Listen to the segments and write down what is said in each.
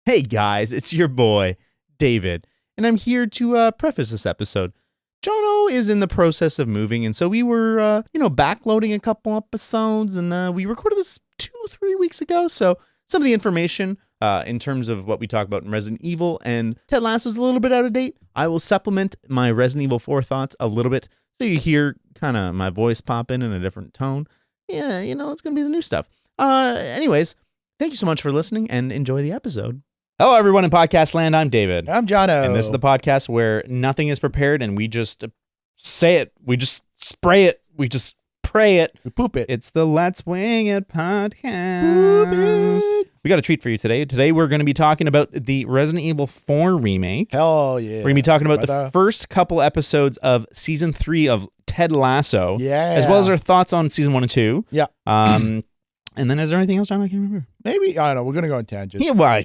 Hey guys, it's your boy, David, and I'm here to preface this episode. Jono is in the process of moving, and so we were, backloading a couple episodes, and we recorded this 2-3 weeks ago, so some of the information in terms of what we talk about in Resident Evil and Ted Lasso is a little bit out of date. I will supplement my Resident Evil 4 thoughts a little bit, so you hear kind of my voice pop in a different tone. Yeah, it's going to be the new stuff. Anyways, thank you so much for listening, and enjoy the episode. Hello, everyone in podcast land. I'm David. I'm Jono. And this is the podcast where nothing is prepared and we just say it. We just spray it. We just pray it. We poop it. It's the Let's Wing It podcast. We got a treat for you today. Today, we're going to be talking about the Resident Evil 4 remake. Hell yeah. We're going to be talking about the first couple episodes of season 3 of Ted Lasso. Yeah. As well as our thoughts on season 1 and 2. Yeah. And then is there anything else, John? I can't remember. Maybe. I don't know. We're going to go on tangents. Yeah, well,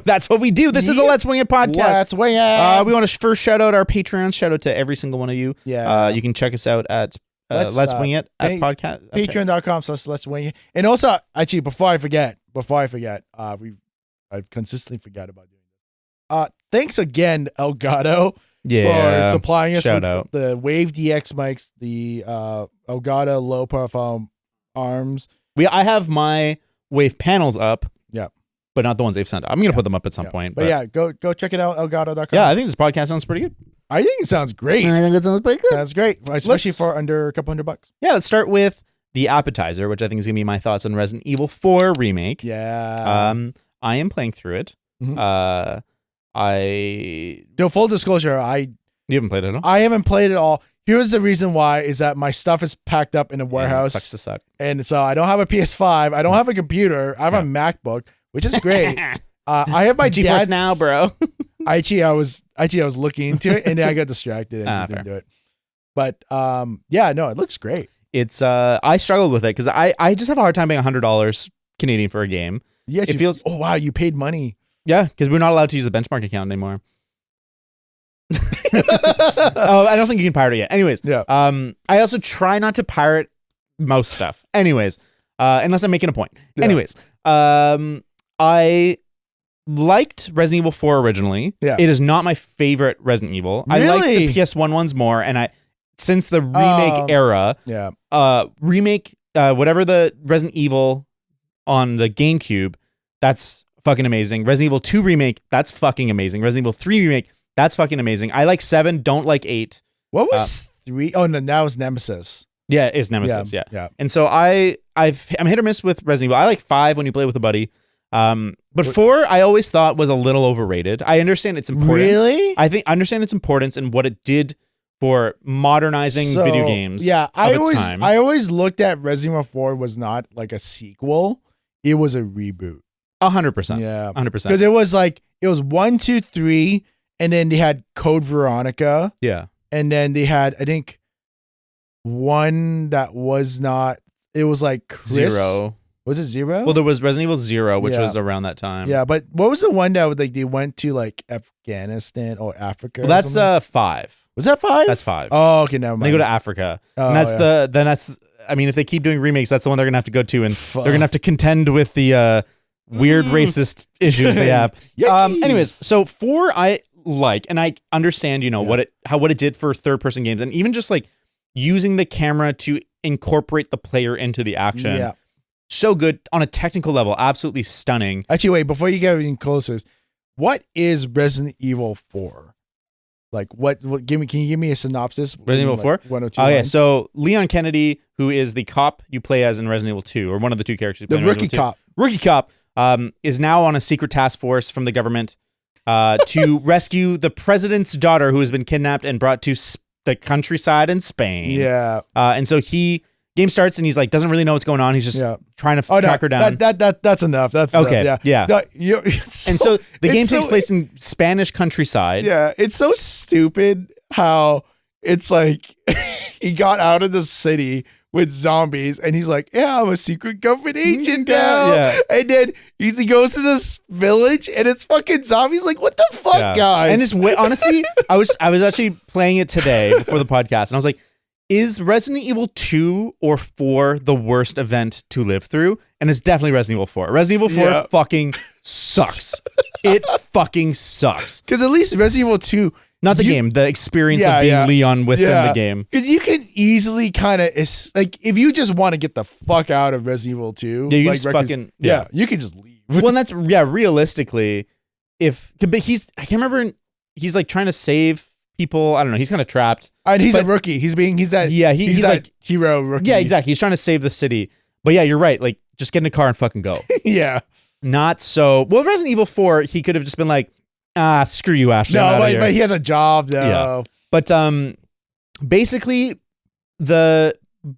that's what we do. This is a Let's Wing It podcast. Let's Wing It. We want to first shout out our Patreons. Shout out to every single one of you. Yeah. You can check us out at Let's Wing It at podcast. Patreon.com/Let's Wing It. And also, actually, before I forget, I've consistently forgot about doing this. Thanks again, Elgato, for supplying us with the Wave DX mics, the Elgato low profile arms. I have my Wave panels up. Yeah. But not the ones they've sent. I'm going to put them up at some point. But yeah, go check it out, Elgato.com. Yeah, I think this podcast sounds pretty good. I think it sounds great. I think it sounds pretty good. That's great, especially for under a couple $100. Yeah, let's start with the appetizer, which I think is going to be my thoughts on Resident Evil 4 remake. Yeah. I am playing through it. Mm-hmm. Full disclosure, You haven't played it at all? I haven't played it all. Here's the reason why is that my stuff is packed up in a warehouse. Sucks to suck. And so I don't have a PS5. I don't have a computer. I have a MacBook, which is great. I have my GeForce Now, bro. I was looking into it and then I got distracted and didn't do it. But it looks great. It's I struggled with it because I just have a hard time paying $100 Canadian for a game. Yeah, it feels. Oh wow, you paid money. Yeah, because we're not allowed to use the benchmark account anymore. I don't think you can pirate it yet. Anyways, yeah. I also try not to pirate most stuff. Anyways, unless I'm making a point. Yeah. Anyways, I liked Resident Evil 4 originally. Yeah. It is not my favorite Resident Evil. Really? I like the PS1 ones more, and since the remake era, whatever the Resident Evil on the GameCube, that's fucking amazing. Resident Evil 2 remake, that's fucking amazing. Resident Evil 3 remake, that's fucking amazing. I like 7, don't like 8. What was 3? Oh, no, that was Nemesis. Yeah, it's Nemesis, yeah. And so I'm hit or miss with Resident Evil. I like 5 when you play with a buddy. But 4, I always thought was a little overrated. I understand its importance. Really? I understand its importance and what it did for modernizing video games. Yeah, I always looked at Resident Evil 4 was not like a sequel. It was a reboot. 100%. Yeah. 100%. Because it was 1, 2, 3, and then they had Code Veronica. Yeah. And then they had, I think, one that was not, it was like Chris. 0. Was it 0? Well, there was Resident Evil 0, which was around that time. Yeah, but what was the one that they went to like Afghanistan or Africa? Well, that's 5. Was that 5? That's 5. Oh, okay, never mind. They go to Africa. And that's if they keep doing remakes, that's the one they're going to have to go to, and they're going to have to contend with the weird racist issues they have. Anyways, so 4 I like, and I understand, what it did for third-person games, and even just like using the camera to incorporate the player into the action. Yeah. So good on a technical level, absolutely stunning. Actually, wait, before you get even closer, what is Resident Evil 4? Like, can you give me a synopsis? Resident Evil 4? 1 or 2 Okay, lines? so Leon Kennedy, who is the cop you play as in Resident Evil 2, or one of the two characters you play the in rookie Resident Evil 2. Rookie cop is now on a secret task force from the government to rescue the president's daughter who has been kidnapped and brought to the countryside in Spain. Yeah. And so game starts and he's like, doesn't really know what's going on. He's just trying to track her down. That's enough. That's okay. Enough. Yeah. No, and so the game takes place in Spanish countryside. Yeah. It's so stupid how it's like he got out of the city with zombies and he's like, yeah, I'm a secret government agent now. Yeah. And then he goes to this village and it's fucking zombies. Like, what the fuck, guys? And it's honestly, I was actually playing it today before the podcast and I was like, is Resident Evil 2 or 4 the worst event to live through? And it's definitely Resident Evil 4. Resident Evil 4 fucking sucks. It fucking sucks. Because at least Resident Evil 2, not the game, the experience of being Leon within the game. Because you can easily kind of, like, if you just want to get the fuck out of Resident Evil 2, you like, just fucking, you can just leave. Well, and that's, realistically, but I can't remember, he's like trying to save people. I don't know. He's kind of trapped. And he's a rookie. He's that like hero rookie. Yeah, exactly. He's trying to save the city. But yeah, you're right. Like, just get in a car and fucking go. Yeah. Not so. Well, Resident Evil 4, he could have just been like, screw you, Ashley. No, but he has a job though. Yeah. But basically,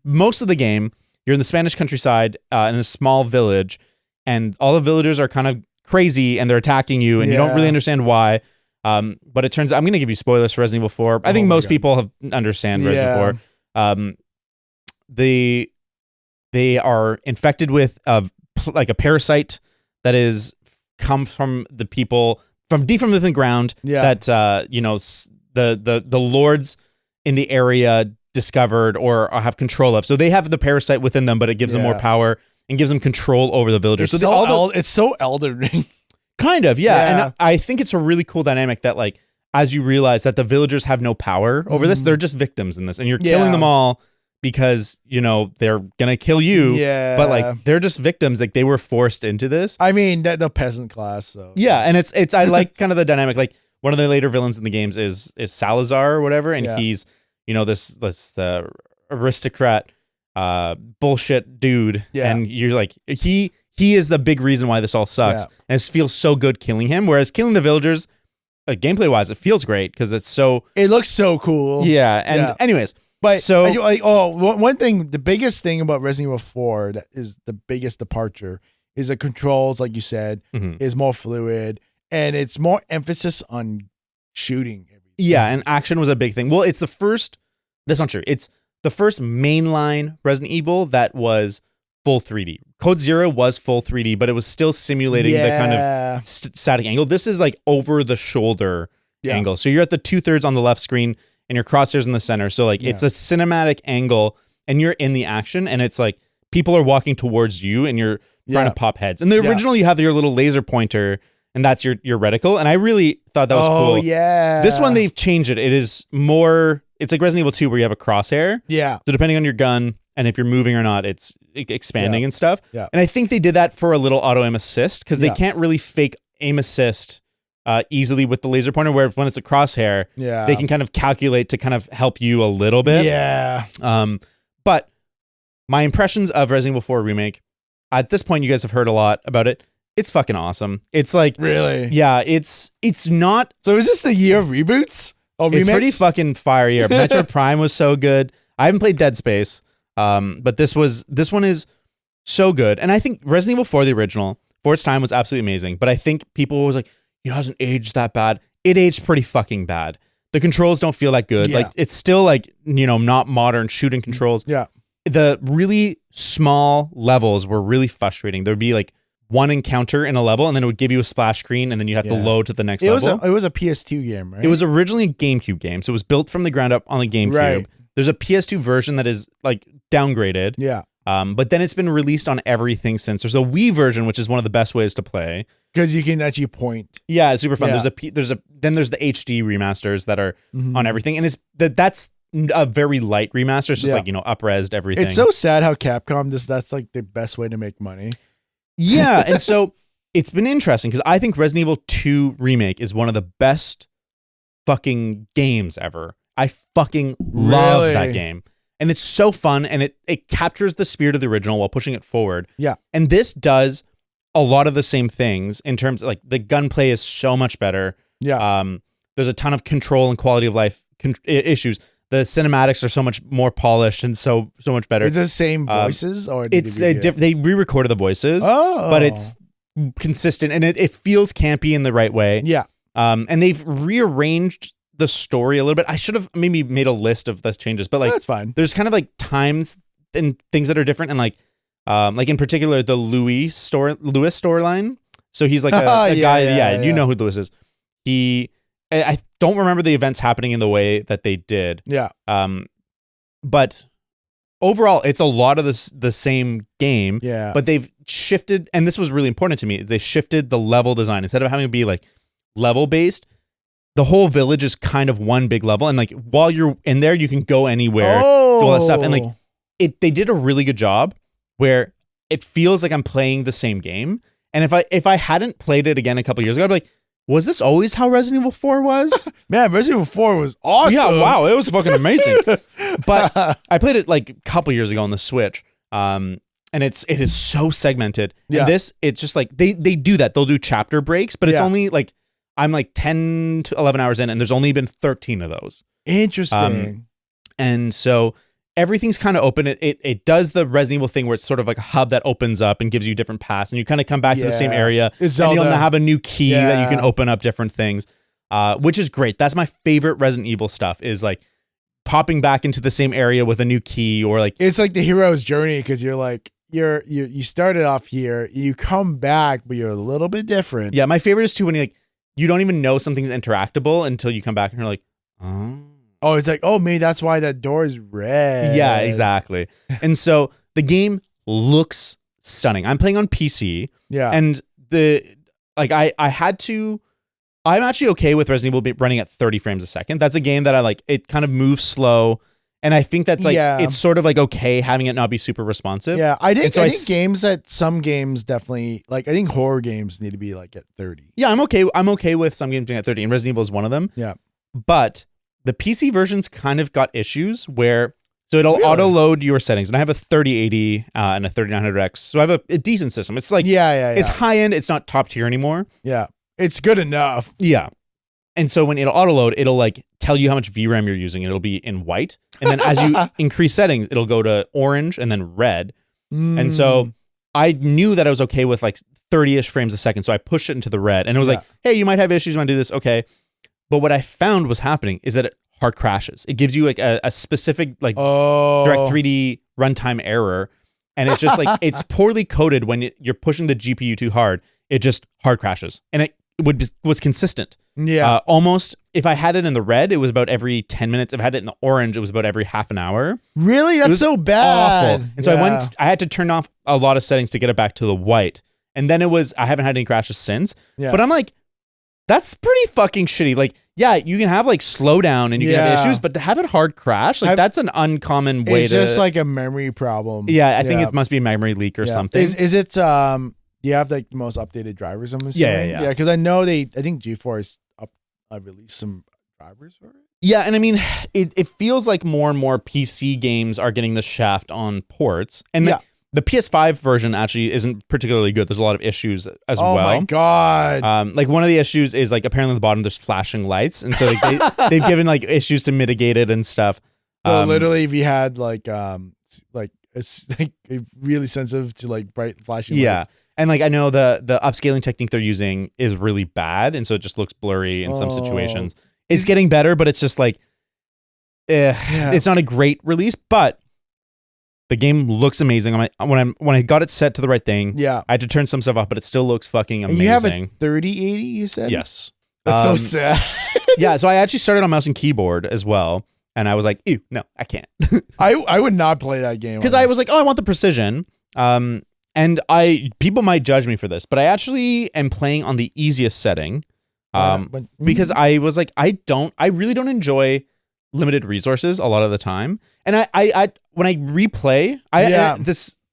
most of the game, you're in the Spanish countryside in a small village, and all the villagers are kind of crazy and they're attacking you, and you don't really understand why. But it turns out, I'm going to give you spoilers for Resident Evil 4. I think most people have understand Resident Evil 4. They are infected with like a parasite that is come from the people from deep from within the ground that the lords in the area discovered or have control of. So they have the parasite within them, but it gives them more power and gives them control over the villagers. It's it's so Elden Ring. Kind of, yeah. And I think it's a really cool dynamic that, like, as you realize that the villagers have no power over this, they're just victims in this, and you're killing them all because, they're gonna kill you. Yeah. But, like, they're just victims. Like, they were forced into this. I mean, the peasant class. So yeah, and it's I like kind of the dynamic. Like, one of the later villains in the games is Salazar or whatever, and he's this aristocrat bullshit dude, and you're like he is the big reason why this all sucks, and it feels so good killing him. Whereas killing the villagers, gameplay wise, it feels great because it looks so cool. Yeah, and anyways, but one thing, the biggest thing about Resident Evil 4 that is the biggest departure is the controls, like you said, is more fluid, and it's more emphasis on shooting. Yeah, and action was a big thing. Well, it's the first. That's not true. It's the first mainline Resident Evil that was full 3D. Code Zero was full 3D, but it was still simulating the kind of static angle. This is like over the shoulder angle. So you're at the 2/3 on the left screen and your crosshairs in the center. So like it's a cinematic angle and you're in the action, and it's like people are walking towards you and you're trying to pop heads. In the original, you have your little laser pointer and that's your reticle. And I really thought that was cool. Oh, yeah. This one, they've changed it. It is more, it's like Resident Evil 2 where you have a crosshair. Yeah. So depending on your gun and if you're moving or not, it's expanding and stuff. Yeah. And I think they did that for a little auto aim assist because they can't really fake aim assist easily with the laser pointer, where when it's a crosshair, they can kind of calculate to kind of help you a little bit. Yeah. But my impressions of Resident Evil 4 Remake, at this point, you guys have heard a lot about it. It's fucking awesome. It's like, really? Yeah, it's not. So is this the year of reboots? It's remakes? Pretty fucking fire year. Metro Prime was so good. I haven't played Dead Space, but this one is so good. And I think Resident Evil 4, the original, for its time, was absolutely amazing. But I think people was like, it hasn't aged that bad. It aged pretty fucking bad. The controls don't feel that good. Like, it's still like, not modern shooting controls. Yeah. The really small levels were really frustrating. There'd be like one encounter in a level, and then it would give you a splash screen, and then you have to load to the next level. It was a PS2 game, right? It was originally a GameCube game, so it was built from the ground up on the GameCube. Right. There's a PS2 version that is like downgraded. Yeah. But then it's been released on everything since. There's a Wii version, which is one of the best ways to play because you can actually point. Yeah, it's super fun. Yeah. There's the HD remasters that are on everything, and that's a very light remaster. It's just like up-resed everything. It's so sad how Capcom that's like the best way to make money. Yeah, and so it's been interesting because I think Resident Evil 2 Remake is one of the best fucking games ever. I fucking love that game. And it's so fun, and it captures the spirit of the original while pushing it forward. Yeah. And this does a lot of the same things in terms of, like, the gunplay is so much better. Yeah. There's a ton of control and quality of life issues. The cinematics are so much more polished and so much better. It's the same voices, or they re-recorded the voices, but it's consistent and it feels campy in the right way. Yeah. And they've rearranged the story a little bit. I should have maybe made a list of those changes, but like that's fine. There's kind of like times and things that are different, and like in particular the Lewis storyline. So he's like a guy. Yeah, you know who Lewis is. I don't remember the events happening in the way that they did. Yeah. But overall, it's a lot of the same game. Yeah. But they've shifted, and this was really important to me, is they shifted the level design. Instead of having to be like level based, the whole village is kind of one big level. And like while you're in there, you can go anywhere, do all that stuff. And like they did a really good job where it feels like I'm playing the same game. And if I hadn't played it again a couple years ago, I'd be like, was this always how Resident Evil 4 was? Man, Resident Evil 4 was awesome. Yeah, wow, it was fucking amazing. But I played it like a couple years ago on the Switch, and it is so segmented. Yeah. And it's just like they do that. They'll do chapter breaks, but it's only like I'm like 10 to 11 hours in, and there's only been 13 of those. Interesting. And so everything's kind of open. It does the Resident Evil thing where it's sort of like a hub that opens up and gives you different paths, and you kind of come back to the same area, and you'll have a new key that you can open up different things, which is great. That's my favorite Resident Evil stuff, is like popping back into the same area with a new key, or like it's like the hero's journey, because you're like you started off here, you come back, but you're a little bit different. Yeah, my favorite is too when you don't even know something's interactable until you come back and you're like, oh, it's like, oh, maybe that's why that door is red. Yeah, exactly. And so the game looks stunning. I'm playing on PC. Yeah. And I'm actually okay with Resident Evil running at 30 frames a second. That's a game that I like. It kind of moves slow. And I think that's like, it's sort of like okay having it not be super responsive. Yeah. I think some games definitely, like, I think horror games need to be like at 30. Yeah, I'm okay with some games being at 30, and Resident Evil is one of them. Yeah. But the PC version's kind of got issues where, so it'll auto load your settings, and I have a 3080 and a 3900X, so I have a decent system. It's like, it's high end. It's not top tier anymore. Yeah, it's good enough. Yeah, and so when it'll auto load, it'll like tell you how much VRAM you're using. It'll be in white, and then as you increase settings, it'll go to orange and then red. And so I knew that I was okay with like 30-ish frames a second, so I pushed it into the red, and it was like, hey, you might have issues. You want to do this? Okay. But what I found was happening is that it hard crashes. It gives you like a specific like direct 3D runtime error. And it's just like, it's poorly coded when you're pushing the GPU too hard. It just hard crashes. And it was consistent. Yeah. Almost, if I had it in the red, it was about every 10 minutes. If I had it in the orange, it was about every half an hour. Really? That's so bad. Awful. And so I had to turn off a lot of settings to get it back to the white. And then I haven't had any crashes since. Yeah. But I'm like, that's pretty fucking shitty. Like, yeah, you can have like slowdown and you can have issues, but to have it hard crash, like that's an uncommon way it's just like a memory problem. Yeah, I think it must be a memory leak or something. Is it you have like the most updated drivers, I'm assuming? Yeah, because I know I think G4 released some drivers for it. Yeah, and I mean, it feels like more and more PC games are getting the shaft on ports. And the PS5 version actually isn't particularly good. There's a lot of issues as well. Oh my God. Like one of the issues is like apparently at the bottom there's flashing lights. And so like, they've given like issues to mitigate it and stuff. So literally if you had it's like really sensitive to like bright flashing lights. Yeah. And like I know the upscaling technique they're using is really bad. And so it just looks blurry in some situations. It's getting better, but it's just like, it's not a great release, but the game looks amazing. When I got it set to the right thing, I had to turn some stuff off, but it still looks fucking amazing. And you have a 3080, you said? Yes. That's so sad. Yeah, so I actually started on mouse and keyboard as well, and I was like, ew, no, I can't. I would not play that game. Because I was like, oh, I want the precision. And people might judge me for this, but I actually am playing on the easiest setting. Because I was like, I really don't enjoy limited resources a lot of the time. And I when I replay,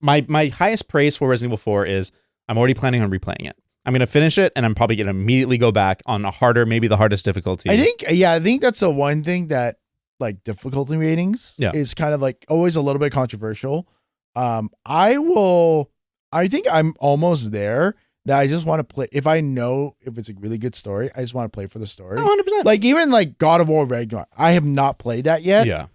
my highest praise for Resident Evil 4 is I'm already planning on replaying it. I'm going to finish it, and I'm probably going to immediately go back on a harder, maybe the hardest difficulty. I think that's the one thing that like difficulty ratings is kind of like always a little bit controversial. I think I'm almost there. That I just want to play. If I know if it's a really good story, I just want to play for the story. 100%. Like even like God of War Ragnarok, I have not played that yet. Yeah.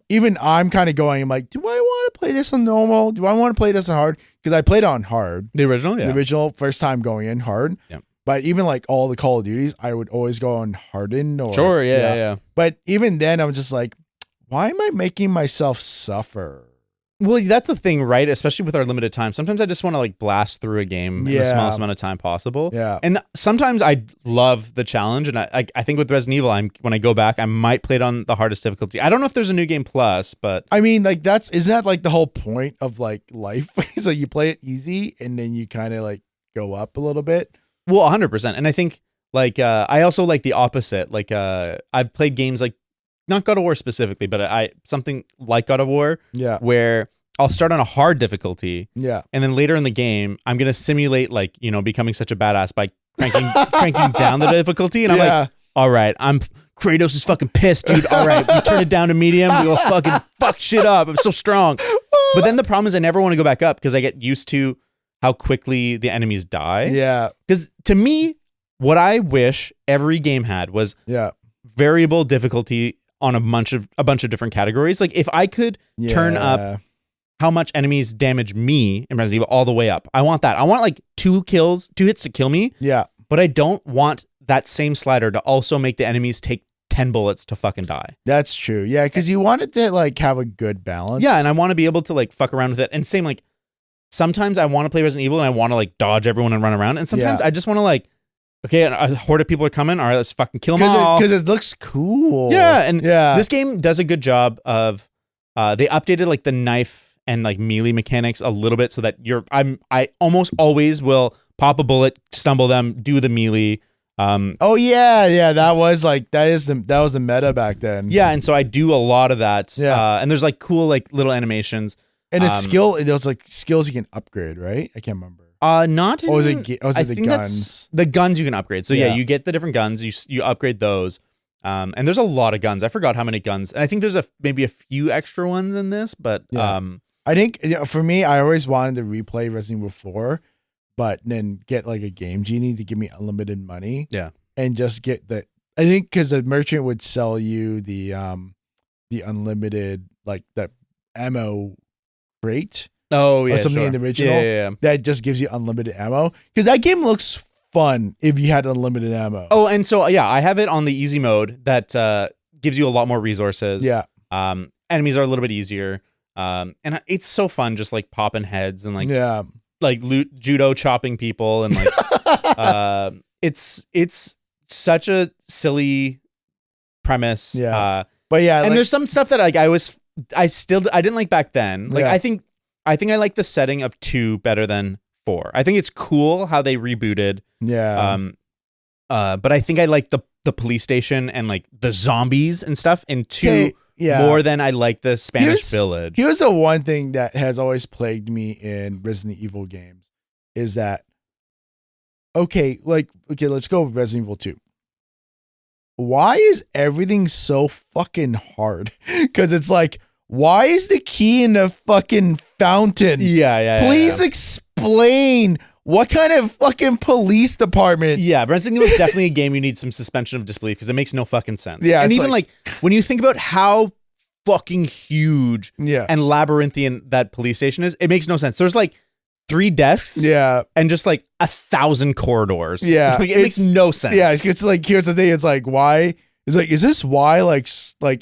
Even I'm kind of going. I'm like, do I want to play this on normal? Do I want to play this on hard? Because I played on hard. The original, The original first time going in hard. Yeah. But even like all the Call of Duties, I would always go on hardened. Or sure. Yeah. But even then, I'm just like, why am I making myself suffer? Well, that's the thing, right? Especially with our limited time. Sometimes I just want to like blast through a game in the smallest amount of time possible. Yeah. And sometimes I love the challenge. And I think with Resident Evil, when I go back, I might play it on the hardest difficulty. I don't know if there's a new game plus, but I mean, like isn't that like the whole point of like life? So you play it easy and then you kind of like go up a little bit. Well, 100%. And I think like I also like the opposite. Like I've played games like not God of War specifically, but something like God of War, where I'll start on a hard difficulty, and then later in the game, I'm gonna simulate like becoming such a badass by cranking down the difficulty, and I'm like, all right, Kratos is fucking pissed, dude. All right, we turn it down to medium, we go fucking fuck shit up. I'm so strong, but then the problem is I never want to go back up because I get used to how quickly the enemies die. Yeah, because to me, what I wish every game had was variable difficulty on a bunch of different categories. Like if I could turn up how much enemies damage me in Resident Evil all the way up. I want that. I want like 2 hits to kill me. Yeah. But I don't want that same slider to also make the enemies take 10 bullets to fucking die. That's true. Yeah, because you want it to like have a good balance. Yeah, and I want to be able to like fuck around with it. And same like sometimes I want to play Resident Evil and I want to like dodge everyone and run around. And sometimes I just want to like, okay, a horde of people are coming. All right, let's fucking kill them all. Because it looks cool. Yeah, and this game does a good job of, they updated like the knife and like melee mechanics a little bit so that I almost always will pop a bullet, stumble them, do the melee. That was the meta back then. Yeah, and so I do a lot of that. Yeah, and there's like cool like little animations. And there's like skills you can upgrade, right? I can't remember. Not. Or was it the guns? The guns you can upgrade. So yeah, you get the different guns. You upgrade those. And there's a lot of guns. I forgot how many guns. And I think there's maybe a few extra ones in this, but I think for me, I always wanted to replay Resident Evil 4, but then get like a Game Genie to give me unlimited money. Yeah, and just get I think because the merchant would sell you the unlimited like the ammo crate. Oh yeah, or something in the original. That just gives you unlimited ammo because that game looks fun if you had unlimited ammo. Oh, and so I have it on the easy mode that gives you a lot more resources. Yeah. Enemies are a little bit easier. And it's so fun just like popping heads and like judo chopping people and like it's such a silly premise. But and there's some stuff that like I didn't like back then. Like I think I like the setting of 2 better than 4. I think it's cool how they rebooted. Yeah. But I think I like the police station and like the zombies and stuff in 2 more than I like the Spanish Village. Here's the one thing that has always plagued me in Resident Evil games is that let's go with Resident Evil 2. Why is everything so fucking hard? Because it's like, why is the key in the fucking fountain? Please explain. What kind of fucking police department? Yeah, Resident Evil is definitely a game you need some suspension of disbelief because it makes no fucking sense. Yeah, and even like when you think about how fucking huge and labyrinthian that police station is, it makes no sense. There's like 3 desks, and just like 1,000 corridors. Yeah, like, it makes no sense. Yeah, it's like here's the thing. It's like why? It's like is this why like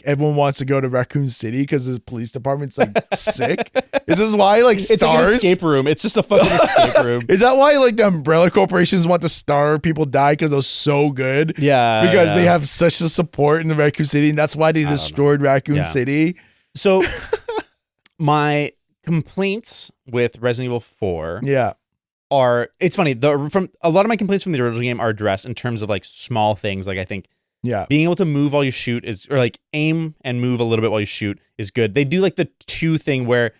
everyone wants to go to Raccoon City because the police department's like sick? Is this why like stars? It's like an escape room. It's just a fucking escape room. Is that why like the umbrella corporations want to star people die because they're so good? Yeah, because they have such a support in the Raccoon City, and that's why they destroyed Raccoon City. So my complaints with Resident Evil 4 are, it's funny, from a lot of my complaints from the original game are addressed in terms of like small things. Like I think being able to move while you shoot or like aim and move a little bit while you shoot is good. They do like the 2 thing where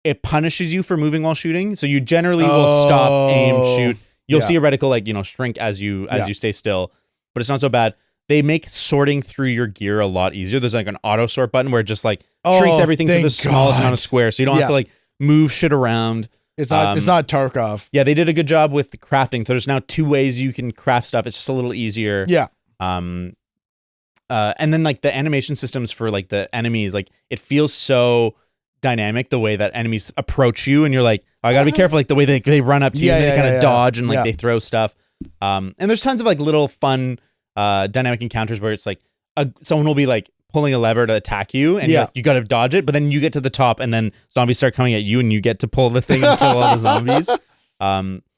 it punishes you for moving while shooting. So you generally will stop, aim, shoot. You'll see a reticle like, shrink as you stay still, but it's not so bad. They make sorting through your gear a lot easier. There's like an auto sort button where it just like shrinks everything to the smallest amount of squares. So you don't have to like move shit around. It's not Tarkov. Yeah, they did a good job with the crafting. So there's now 2 ways you can craft stuff. It's just a little easier. Yeah. And then like the animation systems for like the enemies, like it feels so dynamic the way that enemies approach you, and you're like, oh, I gotta be careful, like the way they run up to you, and they kind of dodge and like they throw stuff. And there's tons of like little fun dynamic encounters where it's like someone will be like pulling a lever to attack you, and you got to dodge it. But then you get to the top, and then zombies start coming at you, and you get to pull the thing and kill all the zombies.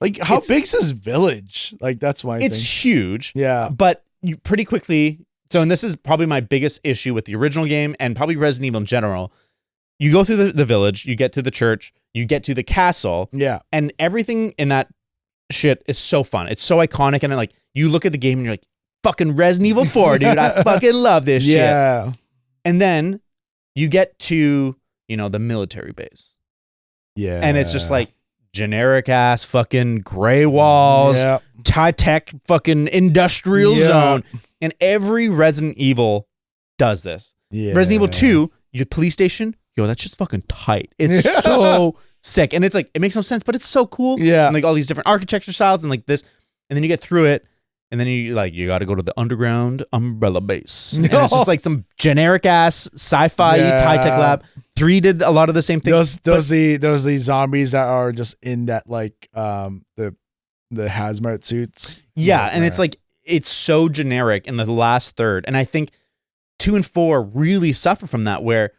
Like, how big's this village? Like, that's my thing. It's huge. Yeah. But you pretty quickly, and this is probably my biggest issue with the original game and probably Resident Evil in general. You go through the village, you get to the church, you get to the castle. Yeah. And everything in that shit is so fun. It's so iconic. And like, you look at the game and you're like, fucking Resident Evil 4, dude. I fucking love this shit. Yeah. And then you get to, the military base. Yeah. And it's just like generic ass fucking gray walls, high tech fucking industrial zone. And every Resident Evil does this. Yeah. Resident Evil 2, your police station, that shit's fucking tight. It's so sick. And it's like, it makes no sense, but it's so cool. Yeah. And like all these different architecture styles and like this. And then you get through it. And then you got to go to the underground umbrella base. And it's just like some generic ass sci-fi high tech lab. 3 did a lot of the same things. Those the zombies that are just in that like the hazmat suits. Yeah, and it's like it's so generic in the last third. And I think 2 and 4 really suffer from that, where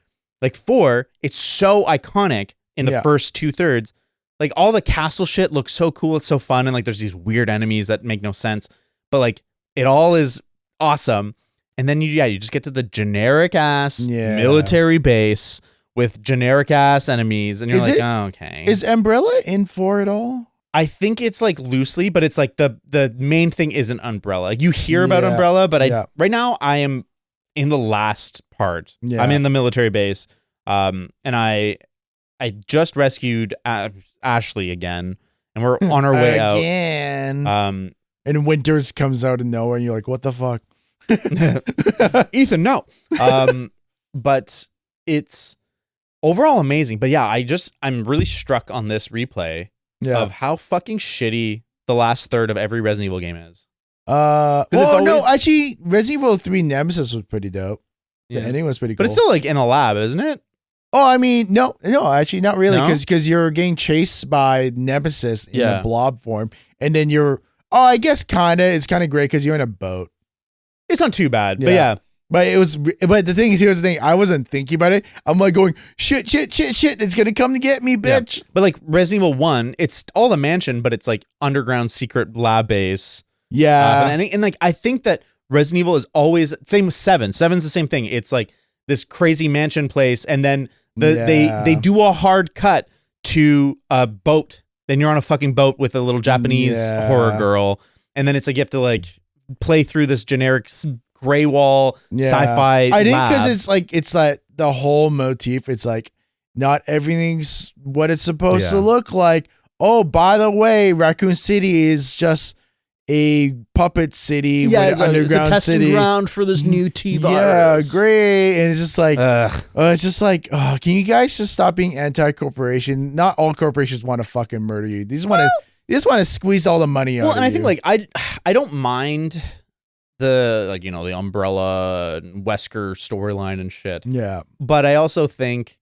like 4, it's so iconic in the first 2/3. Like all the castle shit looks so cool, it's so fun, and like there's these weird enemies that make no sense. But like it all is awesome. And then you just get to the generic ass military base with generic ass enemies, and you're okay. Is Umbrella in 4 at all? I think it's like loosely, but it's like the main thing isn't Umbrella. You hear about Umbrella, but right now I am in the last part. Yeah. I'm in the military base. And I just rescued Ashley again, and we're on our way out. And Winters comes out of nowhere, and you're like, what the fuck? Ethan, no. But it's overall amazing. But yeah, I'm really struck on this replay of how fucking shitty the last third of every Resident Evil game is. Actually, Resident Evil 3 Nemesis was pretty dope. The ending was pretty cool. But it's still like in a lab, isn't it? Oh, I mean, no, actually, not really, because you're getting chased by Nemesis in a blob form, and then I guess it's kind of great because you're in a boat. It's not too bad, but yeah. But the thing is, here's the thing, I wasn't thinking about it. I'm like going, shit, it's gonna come to get me, bitch. Yeah. But like Resident Evil 1, it's all the mansion, but it's like underground secret lab base. Yeah. And like, I think that Resident Evil is always, same with 7. 7's the same thing. It's like this crazy mansion place, and then they do a hard cut to a boat. Then you're on a fucking boat with a little Japanese horror girl, and then it's like you have to like play through this generic gray wall sci-fi. I think because it's like the whole motif. It's like not everything's what it's supposed to look like. Oh, by the way, Raccoon City is just a puppet city with an underground it's a testing city ground for this new T-virus. Yeah, great. And it's just like, can you guys just stop being anti-corporation? Not all corporations want to fucking murder you. They just want to squeeze all the money out of you. Well, and I think like I don't mind the the Umbrella and Wesker storyline and shit. Yeah. But I also think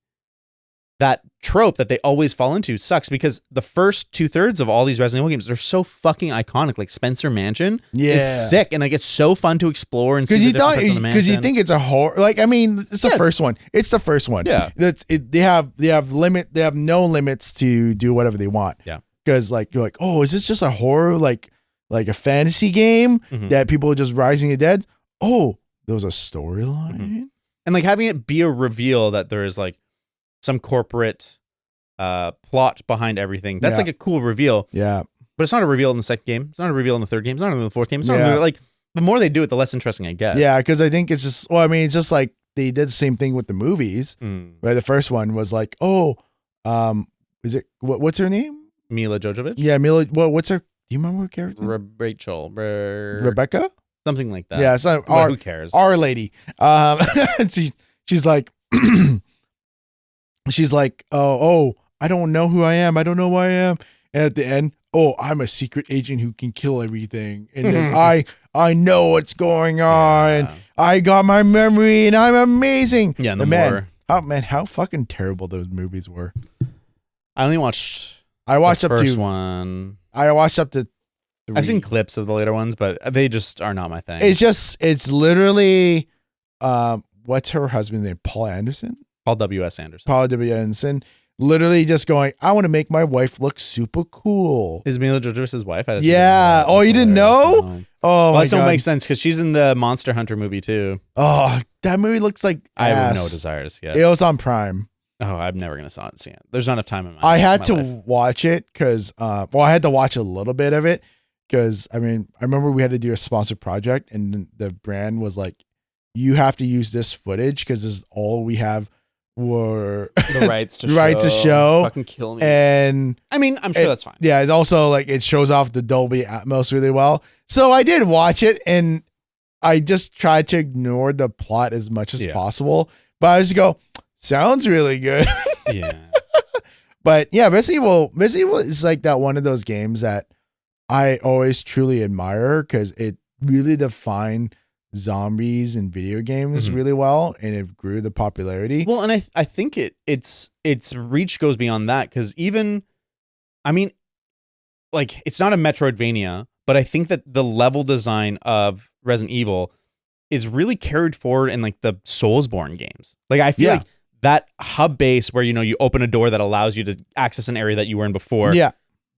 that trope that they always fall into sucks, because the first 2/3 of all these Resident Evil games are so fucking iconic. Like Spencer Mansion is sick, and like it's so fun to explore and see the different parts of the mansion. Because you think it's a horror. Like, I mean, it's the first one. It's the first one. Yeah. They have no limits to do whatever they want. Yeah. Because like you're like, oh, is this just a horror like a fantasy game that people are just rising to dead? Oh, there was a storyline. And like having it be a reveal that there is like some corporate plot behind everything. That's like a cool reveal. Yeah. But it's not a reveal in the second game. It's not a reveal in the third game. It's not in the fourth game. It's not a reveal, like, the more they do it, the less interesting it gets. Yeah, because I think it's just, it's just like they did the same thing with the movies. Where the first one was like, is it, what's her name? Mila Jovovich? Yeah, Mila, what's her, do you remember her character? Rachel. Rebecca? Something like that. Yeah, it's not, who cares? Our lady. She's like, I don't know who I am. I don't know who I am. And at the end, I'm a secret agent who can kill everything. And then I know what's going on. Yeah. I got my memory and I'm amazing. Yeah, and how fucking terrible those movies were. I watched the first one. I watched up to 3. I've seen clips of the later ones, but they just are not my thing. It's literally what's her husband's name? Paul Anderson? Paul W.S. Anderson. Paul W. Anderson. Literally just going, I want to make my wife look super cool. Is Mila Jovovich his wife? Yeah. Oh, you didn't know? No. Oh, well, my that God. don't make sense because she's in the Monster Hunter movie too. Oh, that movie looks like I have ass. no desires yet. It was on Prime. Oh, I'm never going to see it. There's not enough time in my I had my to life. watch it because, I had to watch a little bit of it because, I remember we had to do a sponsored project and the brand was like, you have to use this footage because this is all we have were The rights to rights to show. Fucking kill me. And I mean, I'm sure that's fine. yeah, it also like it shows off the Dolby Atmos really well. So I did watch it and I just tried to ignore the plot as much as possible. But I just go, sounds really good. Yeah. But yeah, Resident Evil is like that one of those games that I always truly admire because it really defined zombies in video games really well, and it grew the popularity. Well, and I think its reach goes beyond that because even, I mean, like it's not a Metroidvania, but I think that the level design of Resident Evil is really carried forward in like the Soulsborne games. Like I feel like that hub base where you open a door that allows you to access an area that you were in before. Yeah.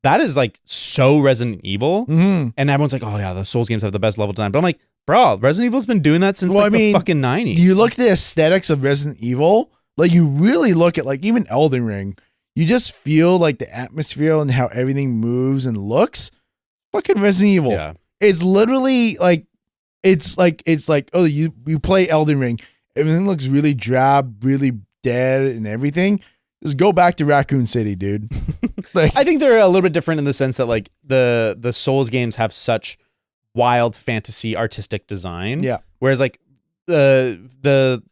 That is like so Resident Evil. Mm-hmm. And everyone's like, oh yeah, the Souls games have the best level design. But I'm like, bro, Resident Evil's been doing that since the fucking 90s. You look at the aesthetics of Resident Evil, like you really look at like even Elden Ring, you just feel like the atmosphere and how everything moves and looks. Fucking Resident Evil. Yeah. It's literally like, it's like, oh, you play Elden Ring. Everything looks really drab, really dead and everything. Just go back to Raccoon City, dude. Like, I think they're a little bit different in the sense that like the Souls games have such wild fantasy artistic design. Yeah. Whereas like the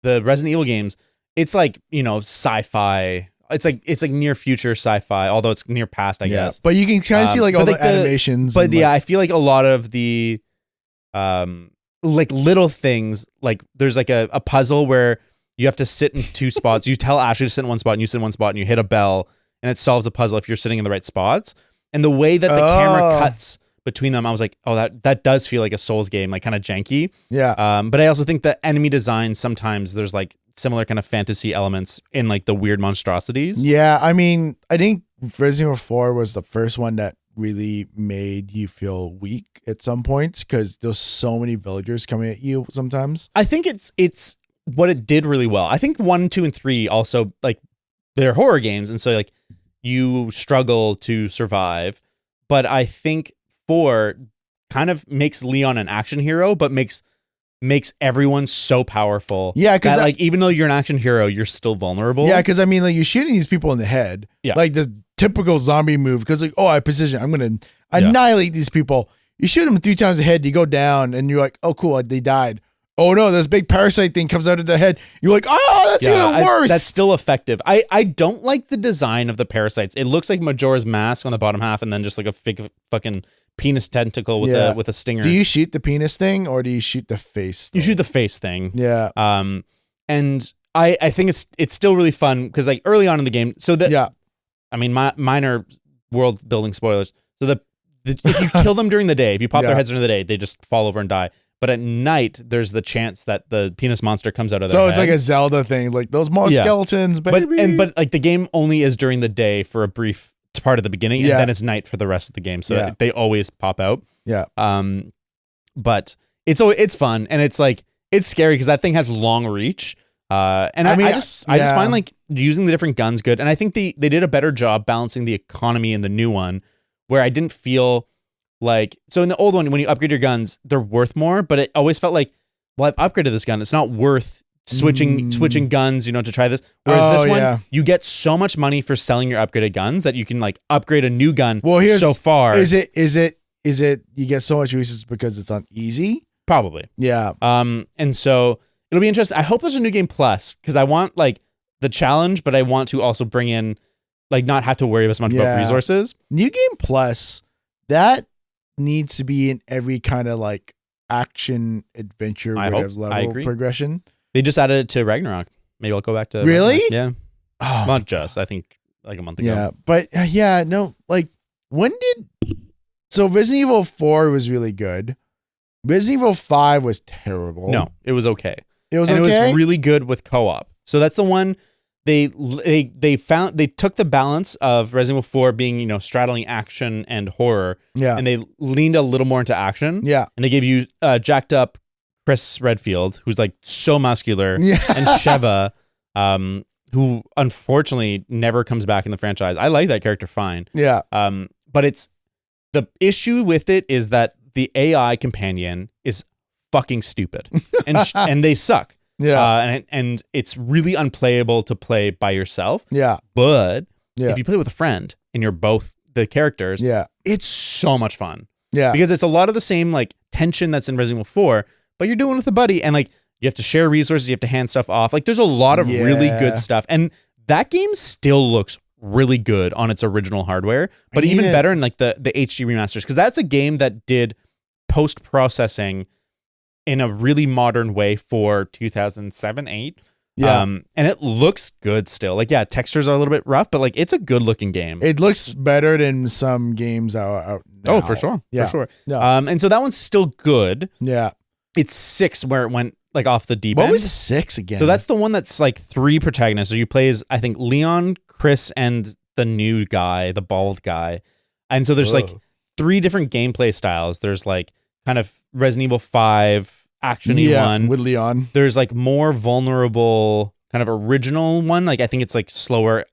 Resident Evil games, it's like, sci-fi. It's like near future sci-fi, although it's near past, I guess. But you can kind of see like all but the animations. But and, yeah, like, I feel like a lot of the like little things, like there's like a puzzle where you have to sit in two spots. You tell Ashley to sit in one spot and you sit in one spot and you hit a bell and it solves the puzzle if you're sitting in the right spots. And the way that the camera cuts between them, I was like, oh, that does feel like a Souls game, like kind of janky. Yeah. But I also think that enemy design, sometimes there's like similar kind of fantasy elements in like the weird monstrosities. Yeah. I think Resident Evil 4 was the first one that really made you feel weak at some points because there's so many villagers coming at you sometimes. I think it's what it did really well. I think 1, 2, and 3 also, like, they're horror games, and so like you struggle to survive. But I think 4 kind of makes Leon an action hero, but makes everyone so powerful. Yeah, because like even though you're an action hero, you're still vulnerable. Yeah, because like you're shooting these people in the head. Yeah, like the typical zombie move. Because like, oh, I position, I'm gonna annihilate these people. You shoot them 3 times a head, you go down, and you're like, oh, cool, they died. Oh no, this big parasite thing comes out of their head. You're like, oh, that's even worse. That's still effective. I don't like the design of the parasites. It looks like Majora's Mask on the bottom half, and then just like a fake fucking penis tentacle with a stinger. Do you shoot the penis thing or do you shoot the face thing? You shoot the face thing. Yeah. And I think it's still really fun because like early on in the game. So I mean, minor world building spoilers. So if you kill them during the day, if you pop their heads during the day, they just fall over and die. But at night, there's the chance that the penis monster comes out of their head. So it's like a Zelda thing, like those more skeletons, baby. But like the game only is during the day for a brief part of the beginning, and then it's night for the rest of the game. So they always pop out. Yeah. But it's fun, and it's like it's scary because that thing has long reach. And I just find like using the different guns good, and I think they did a better job balancing the economy in the new one, where I didn't feel like, so in the old one, when you upgrade your guns, they're worth more, but it always felt like, well, I've upgraded this gun. It's not worth switching guns, to try this. Whereas this one, you get so much money for selling your upgraded guns that you can like upgrade a new gun. Well, so far. Is it you get so much uses because it's on easy? Probably. Yeah. And so it'll be interesting. I hope there's a new game plus, because I want like the challenge, but I want to also bring in like not have to worry as much about resources. New game plus, that needs to be in every kind of like action adventure level progression. They just added it to Ragnarok. Maybe I'll go back to really? Ragnarok. Yeah. Oh, not just. I think like a month ago. Yeah, but no. Like when did Resident Evil 4 was really good, Resident Evil 5 was terrible. No, it was okay. It was and okay? it was really good with co-op. So that's the one they took the balance of Resident Evil 4 being, straddling action and horror. Yeah. And they leaned a little more into action. Yeah. And they gave you jacked up Chris Redfield, who's like so muscular. Yeah. And Sheva, who unfortunately never comes back in the franchise. I like that character fine. Yeah. But the issue with it is that the AI companion is fucking stupid and they suck. Yeah. And it's really unplayable to play by yourself. Yeah. But Yeah. if you play with a friend and you're both the characters, Yeah. it's so much fun. Yeah. Because it's a lot of the same like tension that's in Resident Evil 4, but you're doing it with a buddy and like you have to share resources, you have to hand stuff off. Like there's a lot of really good stuff. And that game still looks really good on its original hardware, but even better in like the HD remasters, because that's a game that did post-processing in a really modern way for 2007, 8. Yeah. And it looks good still. Like, yeah, textures are a little bit rough, but like it's a good looking game. It looks better than some games out now. Oh, for sure. Yeah. For sure. Yeah. And so that one's still good. Yeah. It's 6 where it went like off the deep What end. was 6 again? So that's the one that's like 3 protagonists. So you play as, I think, Leon, Chris, and the new guy, the bald guy. And so there's like 3 different gameplay styles. There's like kind of Resident Evil 5 action-y one with Leon. There's like more vulnerable kind of original one. Like I think it's like slower.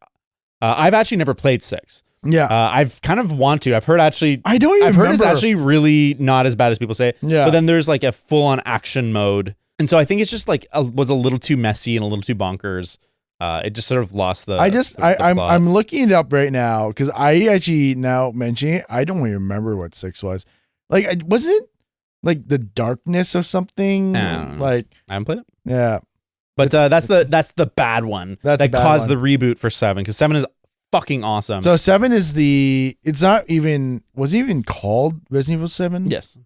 I've actually never played 6. Yeah. I've kind of want to. I've heard it's remember. actually really not as bad as people say. Yeah. But then there's like a full-on action mode. And so I think it's just like was a little too messy and a little too bonkers. It just sort of lost the I'm looking it up right now because I actually now mentioning it, I don't even remember what 6 was. Like was it like the darkness or something? Like I haven't played it. Yeah. But that's the bad one that caused the reboot for 7, because 7 is fucking awesome. So 7 is it's not even, was it even called Resident Evil 7? Yes.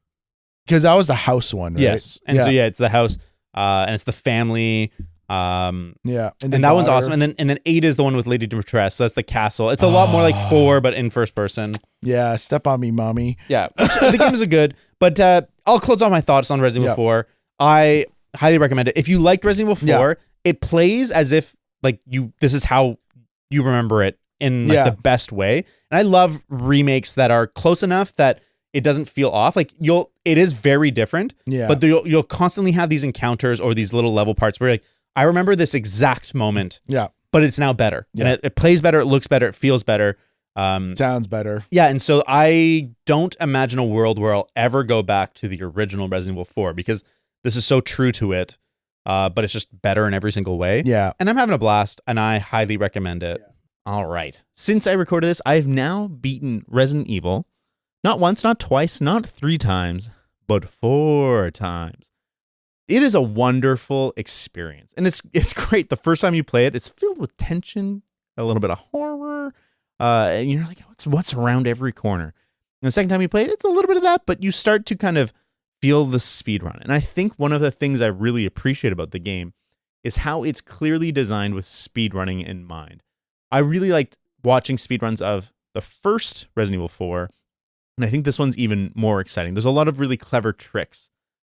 Because that was the house one, right? Yes. And so yeah, it's the house, and it's the family. Yeah. And that one's awesome. And then 8 is the one with Lady Dimitrescu. So that's the castle. It's a lot more like 4, but in first person. Yeah. Step on me, mommy. Yeah. The games are good. But I'll close off my thoughts on Resident Evil 4. I highly recommend it. If you liked Resident Evil 4, it plays as if like this is how you remember it in like the best way. And I love remakes that are close enough that it doesn't feel off. Like it is very different. Yeah. But you'll constantly have these encounters or these little level parts where like, I remember this exact moment. Yeah. But it's now better. Yeah. And it plays better, it looks better, it feels better. Sounds better. Yeah, and so I don't imagine a world where I'll ever go back to the original Resident Evil 4 because this is so true to it, but it's just better in every single way. Yeah. And I'm having a blast, and I highly recommend it. Yeah. All right. Since I recorded this, I've now beaten Resident Evil, not once, not twice, not 3 times, but 4 times. It is a wonderful experience, and it's great. The first time you play it, it's filled with tension, a little bit of horror, and you're like, what's around every corner? And the second time you play it, it's a little bit of that, but you start to kind of feel the speed run. And I think one of the things I really appreciate about the game is how it's clearly designed with speed running in mind. I really liked watching speedruns of the first Resident Evil 4, and I think this one's even more exciting. There's a lot of really clever tricks.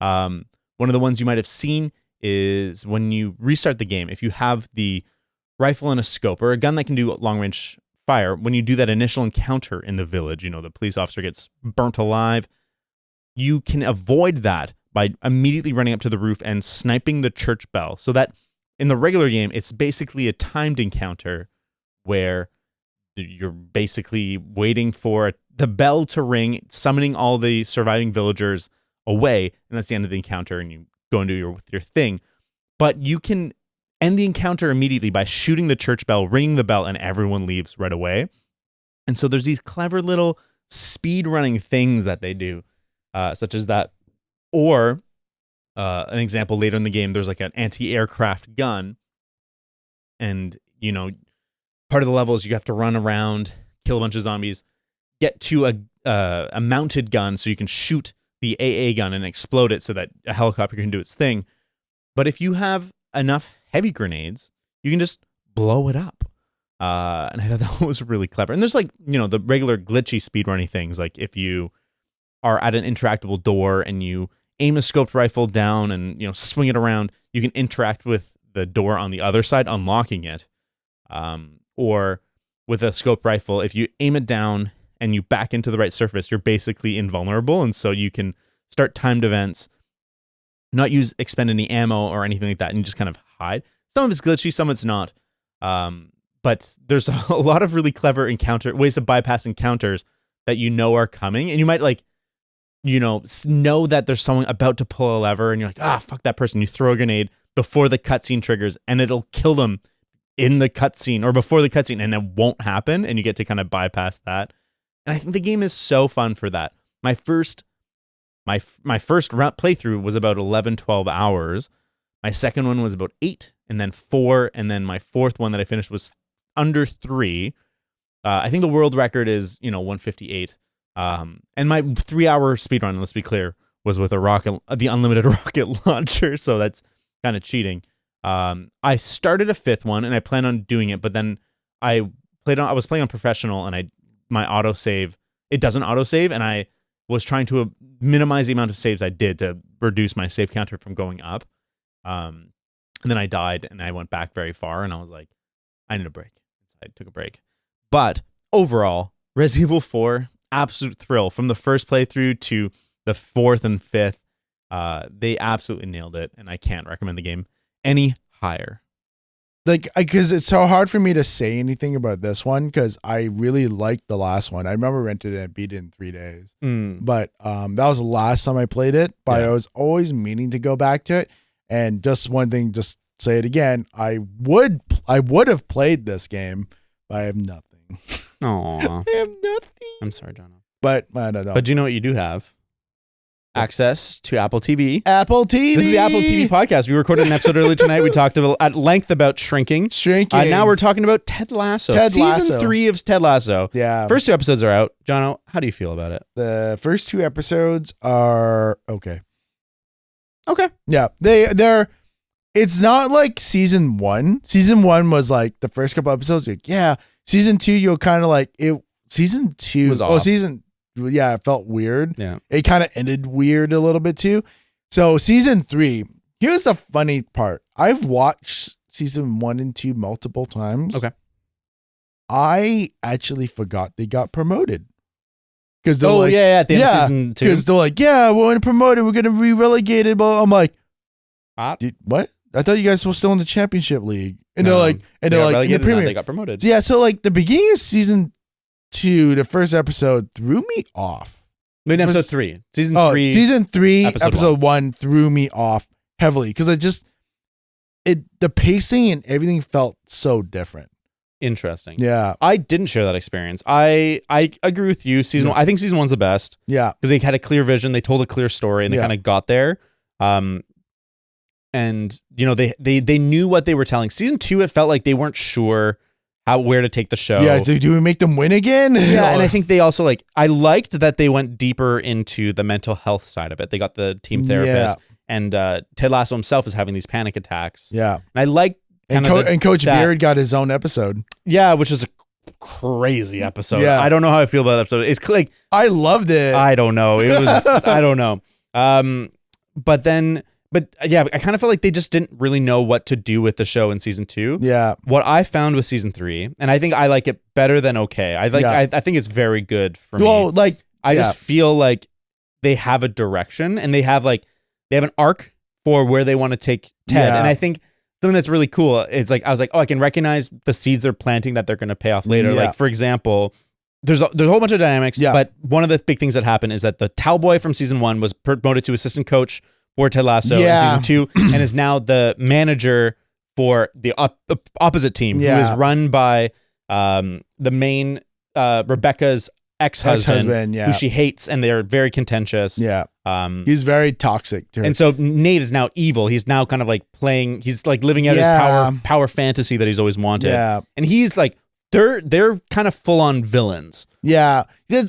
One of the ones you might have seen is when you restart the game, if you have the rifle and a scope, or a gun that can do long-range fire, when you do that initial encounter in the village, the police officer gets burnt alive, you can avoid that by immediately running up to the roof and sniping the church bell. So that in the regular game, it's basically a timed encounter where you're basically waiting for the bell to ring, summoning all the surviving villagers away, and that's the end of the encounter, and you go and do your thing. But you can end the encounter immediately by shooting the church bell, ringing the bell, and everyone leaves right away. And so there's these clever little speed running things that they do, such as that. Or an example later in the game, there's like an anti-aircraft gun, and part of the level is you have to run around, kill a bunch of zombies, get to a mounted gun so you can shoot the AA gun and explode it so that a helicopter can do its thing. But if you have enough heavy grenades, you can just blow it up. And I thought that was really clever. And there's like, the regular glitchy speedrunning things, like if you are at an interactable door and you aim a scoped rifle down and, swing it around, you can interact with the door on the other side, unlocking it. Or with a scoped rifle, if you aim it down and you back into the right surface, you're basically invulnerable. And so you can start timed events, not expend any ammo or anything like that, and you just kind of hide. Some of it's glitchy, some of it's not. But there's a lot of really clever ways to bypass encounters that are coming, and you might know that there's someone about to pull a lever, and you're like, fuck that person. You throw a grenade before the cutscene triggers, and it'll kill them in the cutscene or before the cutscene, and it won't happen, and you get to kind of bypass that. And I think the game is so fun for that. My first playthrough was about 11, 12 hours. My second one was about 8, and then 4, and then my fourth one that I finished was under 3. I think the world record is 158. And my 3-hour speedrun, let's be clear, was with the unlimited rocket launcher, so that's kind of cheating. I started a 5th one, and I plan on doing it, but then I was playing on professional, and my autosave, it doesn't autosave, and I was trying to minimize the amount of saves I did to reduce my save counter from going up. And then I died, and I went back very far, and I was like, I need a break. So I took a break. But overall, Resident Evil 4, absolute thrill. From the first playthrough to the 4th and 5th, they absolutely nailed it, and I can't recommend the game any higher. Because it's so hard for me to say anything about this one, because I really liked the last one. I remember rented it and beat it in 3 days. But that was the last time I played it, but I was always meaning to go back to it. And just one thing, just say it again, I would have played this game, but I have nothing. Aww. I have nothing. I'm sorry, Jono. But I don't know. But do you know what you do have? Access to Apple TV. Apple TV. This is the Apple TV podcast. We recorded an episode earlier tonight. We talked at length about shrinking. Now we're talking about Ted Lasso. Season 3 of Ted Lasso. Yeah. First 2 episodes are out. Jono, how do you feel about it? The first 2 episodes are okay. Okay. Yeah. They're it's not like season 1. Season 1 was like the first couple episodes. Like, yeah. Season 2, you'll kind of like it. Season 2 was off. It felt weird. Yeah. It kind of ended weird a little bit too. So season 3, here's the funny part. I've watched season 1 and 2 multiple times. Okay. I actually forgot they got promoted. At the end of season 2. Because they're like, yeah, we're going to promote it. We're going to be relegated. But I'm like, what? I thought you guys were still in the championship league. And they're like, in the Premier. They got promoted. So, yeah. So like the beginning of season 2, the first episode threw me off. Episode 3. Season 3. Season 3, episode 1 threw me off heavily because the pacing and everything felt so different. Interesting. Yeah. I didn't share that experience. I agree with you. Season 1, I think season 1's the best. Yeah. Because they had a clear vision, they told a clear story, and they kind of got there. And they knew what they were telling. Season 2, it felt like they weren't sure where to take the show. Yeah, do we make them win again? Yeah, and I think they also I liked that they went deeper into the mental health side of it. They got the team therapist, and Ted Lasso himself is having these panic attacks. Yeah, and I like and Coach Beard got his own episode. Yeah, which is a crazy episode. Yeah. I don't know how I feel about that episode. It's like I loved it. I don't know. It was I don't know. But yeah, I kind of felt like they just didn't really know what to do with the show in season 2. Yeah. What I found with season 3, and I think I like it better than okay. I think it's very good for me. Well, I just feel like they have a direction and they have an arc for where they want to take Ted. Yeah. And I think something that's really cool is I was like, I can recognize the seeds they're planting that they're going to pay off later. Yeah. Like, for example, there's a whole bunch of dynamics, but one of the big things that happened is that the towel boy from season 1 was promoted to assistant coach for Ted Lasso in season 2 and is now the manager for the opposite team, who is run by the main Rebecca's ex-husband who she hates, and they're very contentious. Yeah. He's very toxic to her. And so Nate is now evil. He's now kind of he's living out his power fantasy that he's always wanted. Yeah. And he's they're kind of full on villains. Yeah. I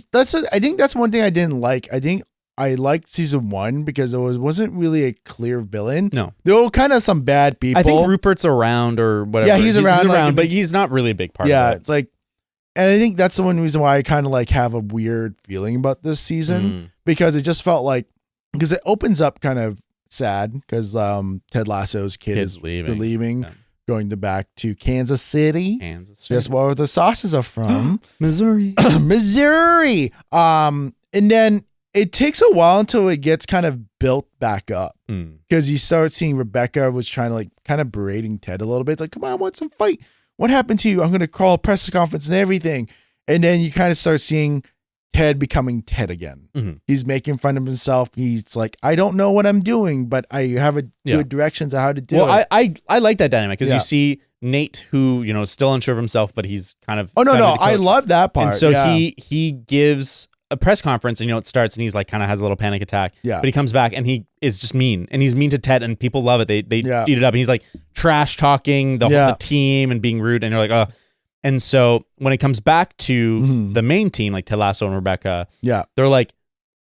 think that's one thing I didn't like. I think I liked season 1 because it wasn't really a clear villain. No. There were kind of some bad people. I think Rupert's around or whatever. Yeah, he's around, but he's not really a big part of it. Yeah, it's and I think that's the one reason why I kind of have a weird feeling about this season because it just felt like because it opens up kind of sad because Ted Lasso's kid is leaving Yeah. going back to Kansas City. That's where the sauces are from. Missouri. Missouri. And then it takes a while until it gets kind of built back up because you start seeing Rebecca was trying to like kind of berating Ted a little bit. Like, come on, want some fight? What happened to you? I'm going to call a press conference and everything. And then you kind of start seeing Ted becoming Ted again. Mm-hmm. He's making fun of himself. He's like, I don't know what I'm doing, but I have a good directions on how to do it. Well, I like that dynamic because you see Nate, who, you know, is still unsure of himself, but he's kind of. Oh, no. I love that part. And so he gives a press conference and, you know, it starts and he's like kind of has a little panic attack. Yeah. But he comes back and he is just mean. And he's mean to Ted and people love it. They eat it up. And he's like trash talking the team and being rude. And you're like, oh. And so when it comes back to the main team, like Ted Lasso and Rebecca, they're like,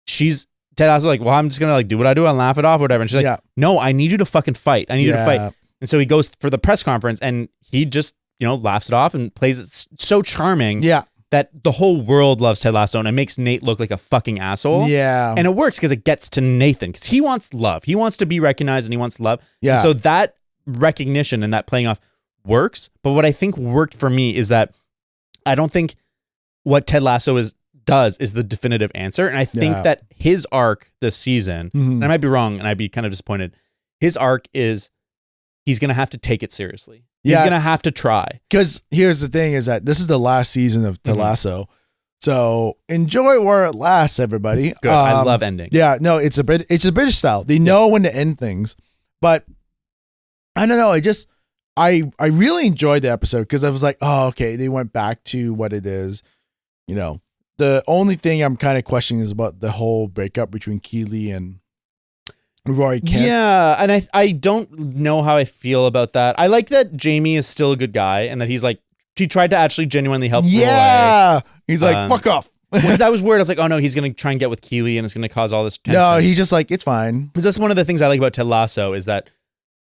Ted Lasso's like, well, I'm just going to like do what I do and laugh it off or whatever. And she's like, no, I need you to fucking fight. I need you to fight. And so he goes for the press conference and he just, you know, laughs it off and plays it so charming that the whole world loves Ted Lasso and it makes Nate look like a fucking asshole. Yeah. And it works because it gets to Nathan because he wants love. He wants to be recognized and he wants love. Yeah. And so that recognition and that playing off works. But what I think worked for me is that I don't think what Ted Lasso does is the definitive answer. And I think that his arc this season, and I might be wrong and I'd be kind of disappointed, his arc is he's going to have to take it seriously. He's going to have to try. Because here's the thing is that this is the last season of Ted Lasso. So enjoy while it lasts, everybody. Good. I love ending. Yeah, no, it's a British style. They know when to end things. But I don't know. I really enjoyed the episode because I was like, oh, okay, they went back to what it is. You know, the only thing I'm kind of questioning is about the whole breakup between Keeley and Rory Kent. Yeah, and I don't know how I feel about that. I like that Jamie is still a good guy and that he's like, he tried to actually genuinely help. Yeah. He's like, fuck off. That was weird. I was like, oh no, he's going to try and get with Keeley and it's going to cause all this tension. No, he's just like, it's fine. Because that's one of the things I like about Ted Lasso is that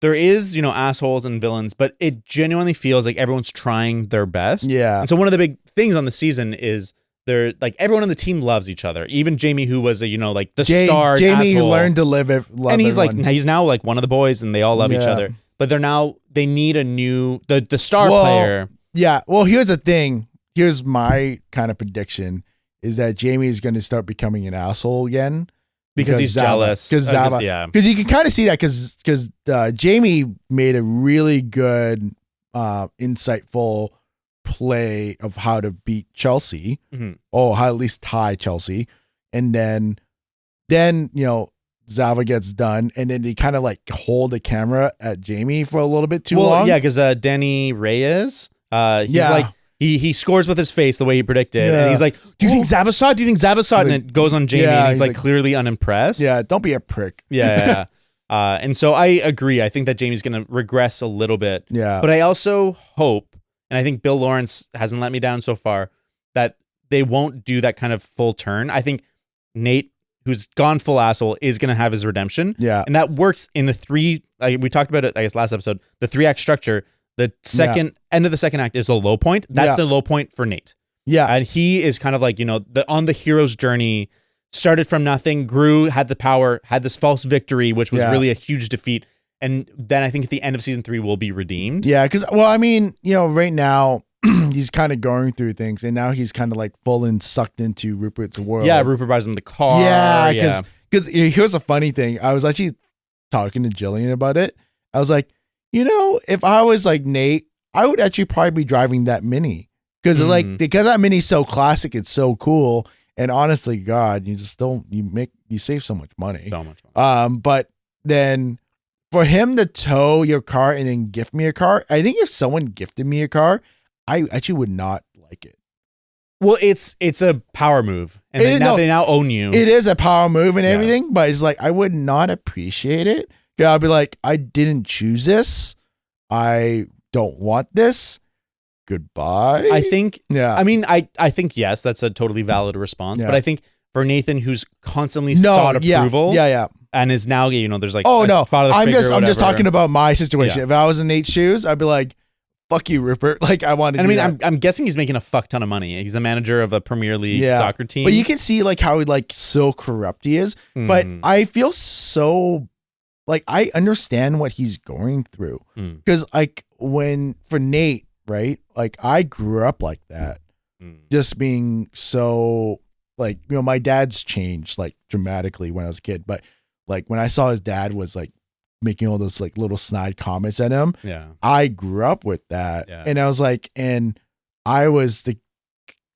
there is, you know, assholes and villains, but it genuinely feels like everyone's trying their best. Yeah. And so one of the big things on the season is they're like everyone on the team loves each other. Even Jamie, who was you know, like the star Jamie asshole. learned to love and he's everyone. like he's now like one of the boys and they all love each other. But they need a new the star player. Yeah. Well, here's the thing. Here's my kind of prediction is that Jamie is going to start becoming an asshole again. Because he's jealous. Because you can kind of see that because Jamie made a really good, insightful play of how to beat Chelsea, or how at least tie Chelsea, and then you know Zava gets done, and then they kind of like hold the camera at Jamie for a little bit too long. Yeah, because Danny Reyes, he's like. He scores with his face the way he predicted. And he's like, do you think Zava saw it? Do you think Zava saw it? And it goes on Jamie and he's like clearly unimpressed. Yeah, don't be a prick. Yeah. And so I agree. I think that Jamie's going to regress a little bit. Yeah. But I also hope, and I think Bill Lawrence hasn't let me down so far, that they won't do that kind of full turn. I think Nate, who's gone full asshole, is going to have his redemption. Yeah. And that works in we talked about it, I guess, last episode, the 3-act structure. The end of the second act is the low point. That's the low point for Nate. Yeah. And he is kind of like, you know, on the hero's journey, started from nothing, grew, had the power, had this false victory, which was really a huge defeat. And then I think at the end of season 3 will be redeemed. Yeah. Because, well, I mean, you know, right now he's kind of going through things and now he's kind of like full and sucked into Rupert's world. Yeah. Rupert buys him the car. Yeah. Because here's a funny thing. I was actually talking to Jillian about it. I was like, you know, if I was like Nate, I would actually probably be driving that Mini because because that Mini's so classic, it's so cool, and honestly, God, you save so much money. So much money. But then for him to tow your car and then gift me a car, I think if someone gifted me a car, I actually would not like it. Well, it's a power move, and they now own you. It is a power move and everything, but it's like I would not appreciate it. I'll be like, I didn't choose this. I don't want this. Goodbye. I think, I mean, I think, yes, that's a totally valid response. But I think for Nathan, who's constantly sought approval. And is now, you know, there's like, I'm just talking about my situation. If I was in Nate's shoes, I'd be like, fuck you, Rupert. Like, I want to. And do I mean, that. I'm guessing he's making a fuck ton of money. He's a manager of a Premier League soccer team. But you can see like how like so corrupt he is. But I feel so like I understand what he's going through because like for Nate, right? Like I grew up like that, just being so like my dad's changed like dramatically when I was a kid, but like when I saw his dad was like making all those like little snide comments at him, I grew up with that, and I was like, and I was the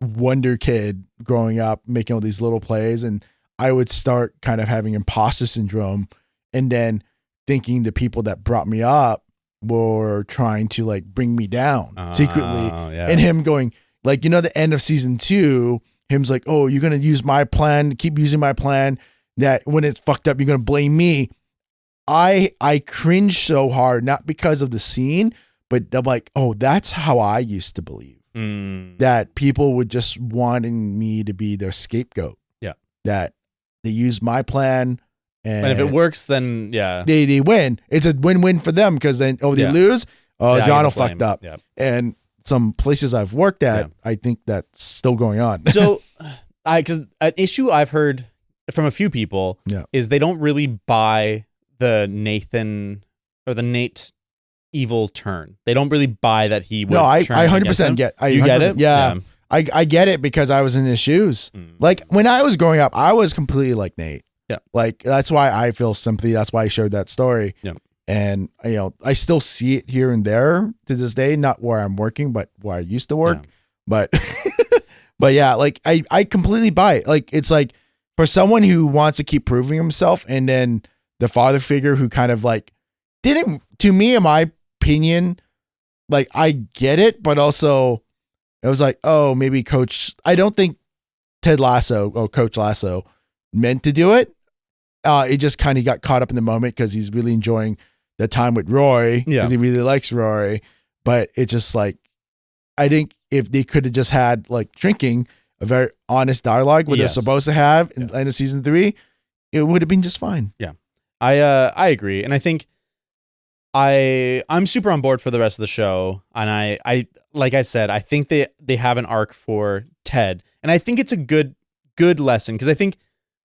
wonder kid growing up making all these little plays, and I would start kind of having imposter syndrome, and then thinking the people that brought me up were trying to like bring me down secretly, and him going like, the end of season 2, him's like, oh, you're gonna use my plan, keep using my plan, that when it's fucked up you're gonna blame me. I cringe so hard, not because of the scene, but I'm like, oh, that's how I used to believe. That people would just wanting me to be their scapegoat. Yeah. That they use my plan, and if it works, then they win. It's a win-win for them because then they lose. Jono fucked up. Yeah. And some places I've worked at, I think that's still going on. So, because an issue I've heard from a few people is they don't really buy the Nate evil turn. They don't really buy that he would. No, I turn 100% get. You get it? Yeah. I get it because I was in his shoes. Like when I was growing up, I was completely like Nate. Yeah. Like that's why I feel sympathy. That's why I shared that story. Yeah. And I still see it here and there to this day, not where I'm working, but where I used to work. Yeah. But yeah, like I completely buy it. Like it's like for someone who wants to keep proving himself, and then the father figure who kind of like didn't, to me, in my opinion, like I get it, but also it was like, oh, maybe I don't think Coach Lasso meant to do it. It just kind of got caught up in the moment because he's really enjoying the time with Roy because he really likes Roy. But it's just like, I think if they could have just had like drinking a very honest dialogue, what they're supposed to have in the end of season 3, it would have been just fine. Yeah, I agree, and I think I'm super on board for the rest of the show, and I like I said, I think they have an arc for Ted, and I think it's a good lesson because I think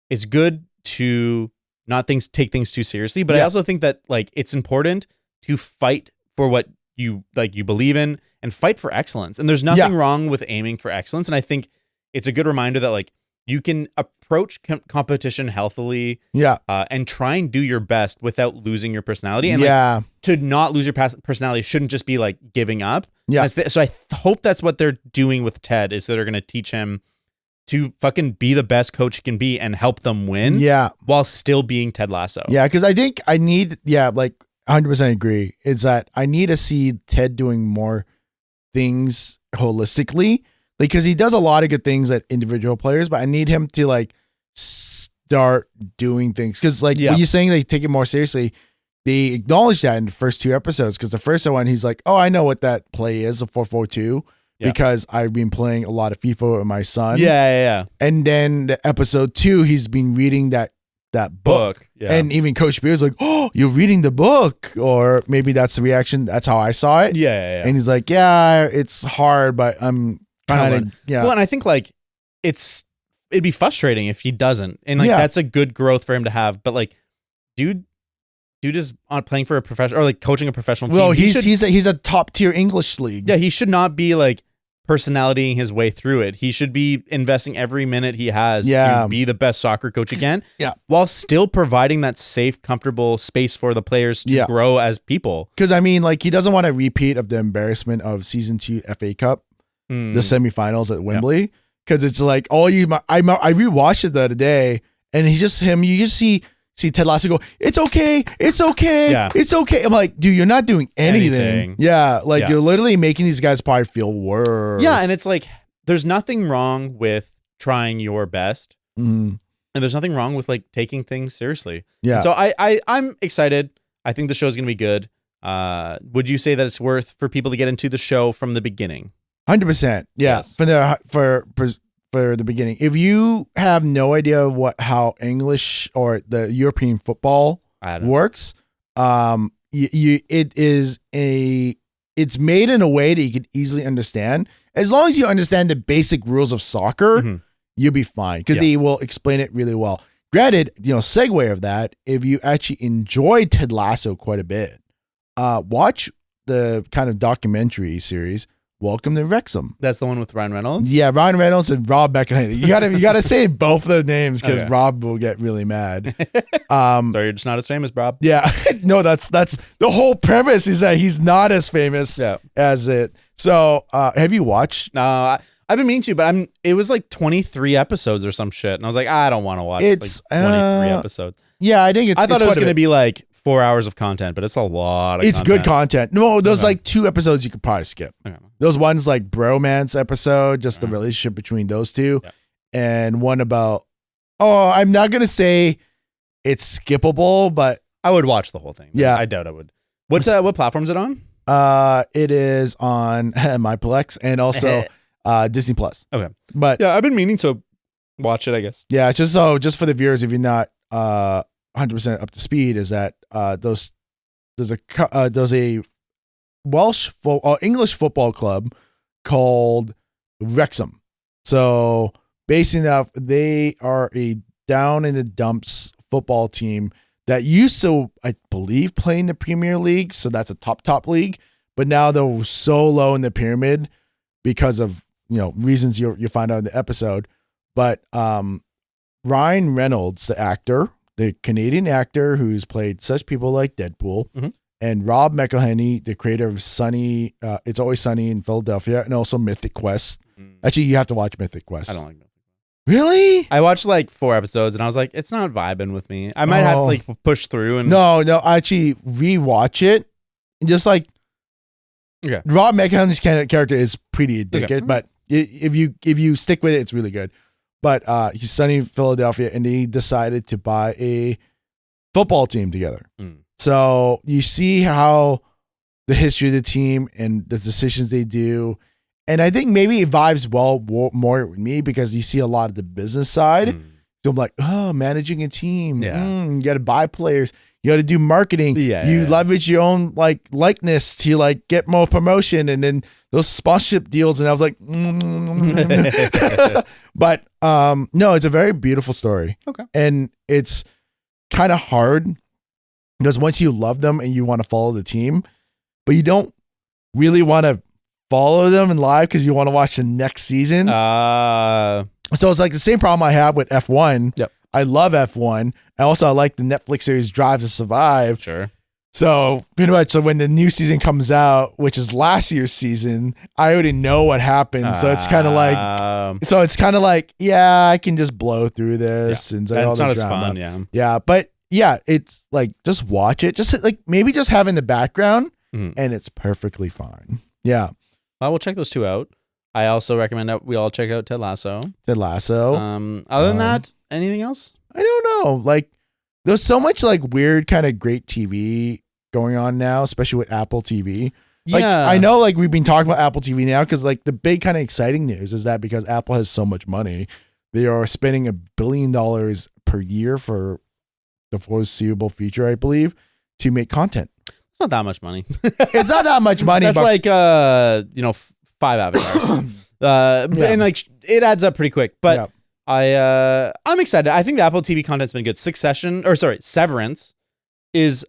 it's good to not take things too seriously, but I also think that like it's important to fight for what you believe in and fight for excellence. And there's nothing wrong with aiming for excellence. And I think it's a good reminder that like you can approach competition healthily, and try and do your best without losing your personality. And like, to not lose your personality shouldn't just be like giving up. Yeah. So I hope that's what they're doing with Ted, is that they're going to teach him to fucking be the best coach he can be and help them win. Yeah. While still being Ted Lasso. Yeah. Cause I think I need, like 100% agree. It's that I need to see Ted doing more things holistically, because he does a lot of good things at individual players, but I need him to like start doing things. Cause like when you're saying they take it more seriously, they acknowledge that in the first 2 episodes. Cause the first one, he's like, oh, I know what that play is, a 4-4-2. Because I've been playing a lot of FIFA with my son. Yeah. And then the episode 2, he's been reading that book. Yeah. And even Coach Beer's like, oh, you're reading the book. Or maybe that's the reaction. That's how I saw it. Yeah. And he's like, yeah, it's hard, but I'm kind of, Well, and I think like it'd be frustrating if he doesn't. And like that's a good growth for him to have. But like, dude is on playing for a professional or like coaching a professional team. Well, he's a top tier English league. Yeah, he should not be like personalitying his way through it. He should be investing every minute he has to be the best soccer coach again. While still providing that safe, comfortable space for the players to grow as people. Because I mean, like he doesn't want a repeat of the embarrassment of season 2 FA Cup, the semifinals at Wembley. Because it's like I rewatched it the other day, and you just see Ted Lasso go, it's okay. It's okay. I'm like, dude, you're not doing anything. Yeah. Like you're literally making these guys probably feel worse. Yeah. And it's like, there's nothing wrong with trying your best. And there's nothing wrong with like taking things seriously. Yeah. And so I'm excited. I think the show's going to be good. Would you say that it's worth for people to get into the show from the beginning? 100%. Yeah. Yes. For the beginning, if you have no idea how English or the European football works, it is a it's made in a way that you can easily understand. As long as you understand the basic rules of soccer, you'll be fine because they will explain it really well. Granted, segue of that, if you actually enjoy Ted Lasso quite a bit, watch the kind of documentary series Welcome to Wrexham. That's the one with Ryan Reynolds? Yeah, Ryan Reynolds and Rob McElhenney. You gotta say both their names because Rob will get really mad. Sorry, you're just not as famous, Rob. Yeah. No, that's the whole premise is that he's not as famous as it. So have you watched? No, I've been meaning to, but it was like 23 episodes or some shit. And I was like, I don't want to watch it's 23 episodes. Yeah, I think I thought it was going to be like 4 hours of content, but it's a lot of It's content. good content. No, there's like 2 episodes you could probably skip. Okay. Those ones like bromance episode, just the relationship between those two. Yeah. And one about, I'm not going to say it's skippable, but I would watch the whole thing. Yeah. I doubt I would. What platform is it on? It is on MyPlex and also Disney Plus. Okay. But yeah, I've been meaning to watch it, I guess. Yeah, just for the viewers, if you're not 100% up to speed, is that there's a English football club called Wrexham. So basically enough, they are a down in the dumps football team that used to, I believe, play in the Premier League. So that's a top league. But now they're so low in the pyramid because of reasons you'll find out in the episode. But Ryan Reynolds, the actor, the Canadian actor who's played such people like Deadpool, and Rob McElhenney, the creator of Sunny, It's Always Sunny in Philadelphia, and also Mythic Quest. Actually, you have to watch Mythic Quest. I don't like Mythic Quest. Really? I watched like 4 episodes and I was like, it's not vibing with me. I might have to like push through and No, actually rewatch it. And just like Rob McElhenney's character is pretty addicted, but if you stick with it, it's really good. But he's sunny in Philadelphia, and he decided to buy a football team together. So you see how the history of the team and the decisions they do. And I think maybe it vibes more with me because you see a lot of the business side. So I'm like, managing a team. You got to buy players. You got to do marketing. You leverage your own likeness to get more promotion, and then those sponsorship deals. And I was like, but no, it's a very beautiful story. Okay, and it's kind of hard because once you love them and you want to follow the team, but you don't really want to follow them in live because you want to watch the next season. So it's like the same problem I have with F1. Yep. I love F1. I also like the Netflix series Drive to Survive. Sure. So pretty much, so when the new season comes out, which is last year's season, I already know what happened. So it's kind of like, yeah, I can just blow through this. Yeah. And that's not as fun. Yeah. Yeah. But yeah, it's like, just watch it. Just like maybe just have in the background and it's perfectly fine. Yeah. Well, we'll check those 2 out. I also recommend that we all check out Ted Lasso. Other than that, anything else? I don't know. Like, there's so much weird kind of great TV going on now, especially with Apple TV. I know we've been talking about Apple TV now because the big kind of exciting news is that because Apple has so much money, they are spending $1 billion per year for the foreseeable future, I believe, to make content. It's not that much money. It's not that much money. That's 5 avatars. And it adds up pretty quick. But I'm excited. I think the Apple TV content's been good. Severance is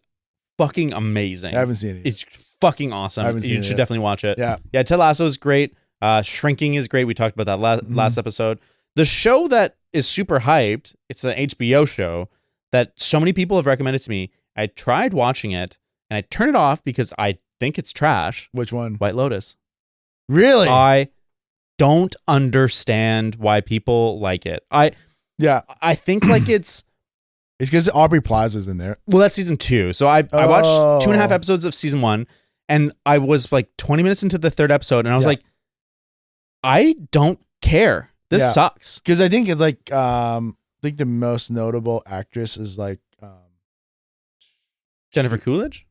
fucking amazing. I haven't seen it. It's fucking awesome. You should definitely watch it. Yeah. Ted Lasso is great. Shrinking is great. We talked about that last episode. The show that is super hyped, it's an HBO show that so many people have recommended to me. I tried watching it and I turned it off because I think it's trash. Which one? White Lotus. Really? I don't understand why people like it. I think it's because Aubrey Plaza's in there. Well, that's season 2. So I watched 2.5 episodes of season 1, and I was 20 minutes into the 3rd episode, and I was like, I don't care. This sucks. Because I think it's I think the most notable actress is Jennifer Coolidge.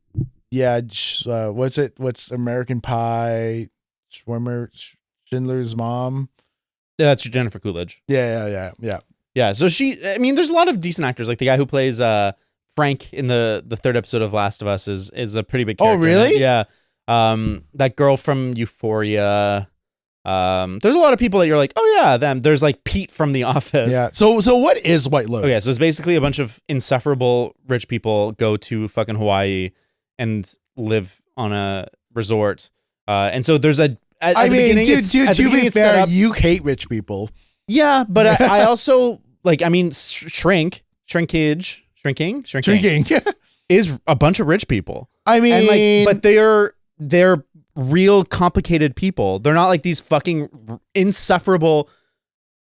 Yeah, what's American Pie? Schindler's Mom. Yeah, that's Jennifer Coolidge. Yeah. Yeah, so there's a lot of decent actors. Like the guy who plays Frank in the 3rd episode of Last of Us is a pretty big character. Oh, really? Yeah. That girl from Euphoria. There's a lot of people that you're like, oh yeah, them. There's like Pete from The Office. Yeah. So what is White Lotus? Okay, so it's basically a bunch of insufferable rich people go to fucking Hawaii and live on a resort. And so there's a. I mean, to be fair, you hate rich people. Yeah, but I also like. I mean, shrinking is a bunch of rich people. I mean, and like, but they're real complicated people. They're not like these fucking insufferable.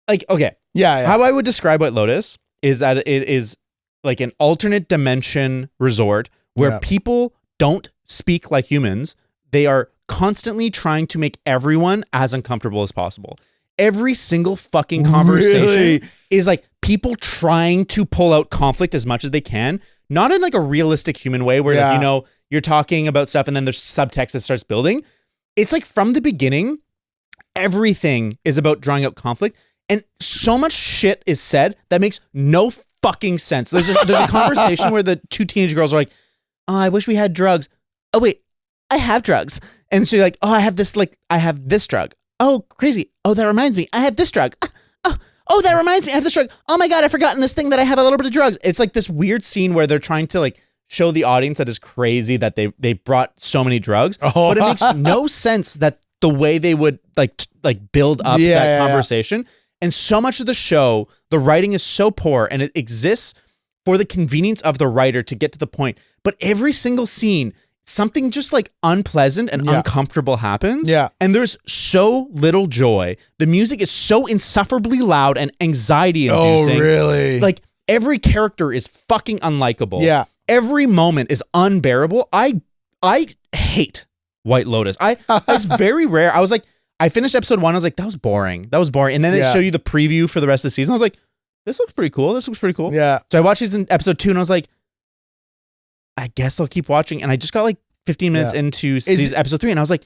Like, okay, yeah. How I would describe White Lotus is that it is like an alternate dimension resort where people don't speak like humans. They are constantly trying to make everyone as uncomfortable as possible. Every single fucking conversation is like people trying to pull out conflict as much as they can, not in like a realistic human way where like, you know, you're talking about stuff and then there's subtext that starts building. It's like from the beginning, everything is about drawing out conflict, and so much shit is said that makes no fucking sense. There's a conversation where the two teenage girls are like, oh, I wish we had drugs. Oh wait, I have drugs. And she's like, oh, I have this drug. Oh, crazy. Oh, that reminds me. I have this drug. Oh, that reminds me. I have this drug. Oh my God, I've forgotten this thing that I have a little bit of drugs. It's like this weird scene where they're trying to like show the audience that is crazy that they brought so many drugs. But it makes no sense that the way they would like build up that conversation. And so much of the show, the writing is so poor and it exists for the convenience of the writer to get to the point. But every single scene, something just like unpleasant and uncomfortable happens. Yeah. And there's so little joy. The music is so insufferably loud and anxiety inducing. Oh, really? Like every character is fucking unlikable. Yeah. Every moment is unbearable. I hate White Lotus. It's very rare. I was like, I finished episode 1. I was like, that was boring. And then they show you the preview for the rest of the season. I was like, this looks pretty cool. Yeah. So I watched this in episode 2 and I was like, I guess I'll keep watching. And I just got like 15 minutes into episode 3 and I was like,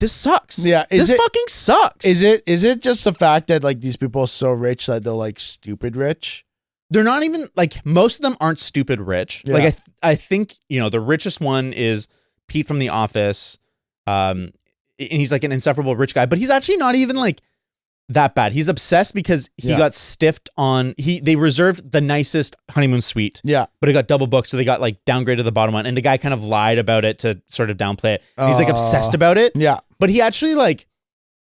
this sucks. Yeah. This fucking sucks. Is it just the fact that like these people are so rich that they're like stupid rich? They're not even like, most of them aren't stupid rich. Yeah. Like I think, you know, the richest one is Pete from The Office. And he's like an insufferable rich guy, but he's actually not even like that bad. He's obsessed because he got stiffed on, they reserved the nicest honeymoon suite. Yeah. But it got double booked. So they got like downgraded to the bottom one. And the guy kind of lied about it to sort of downplay it. He's like obsessed about it. Yeah. But he actually like,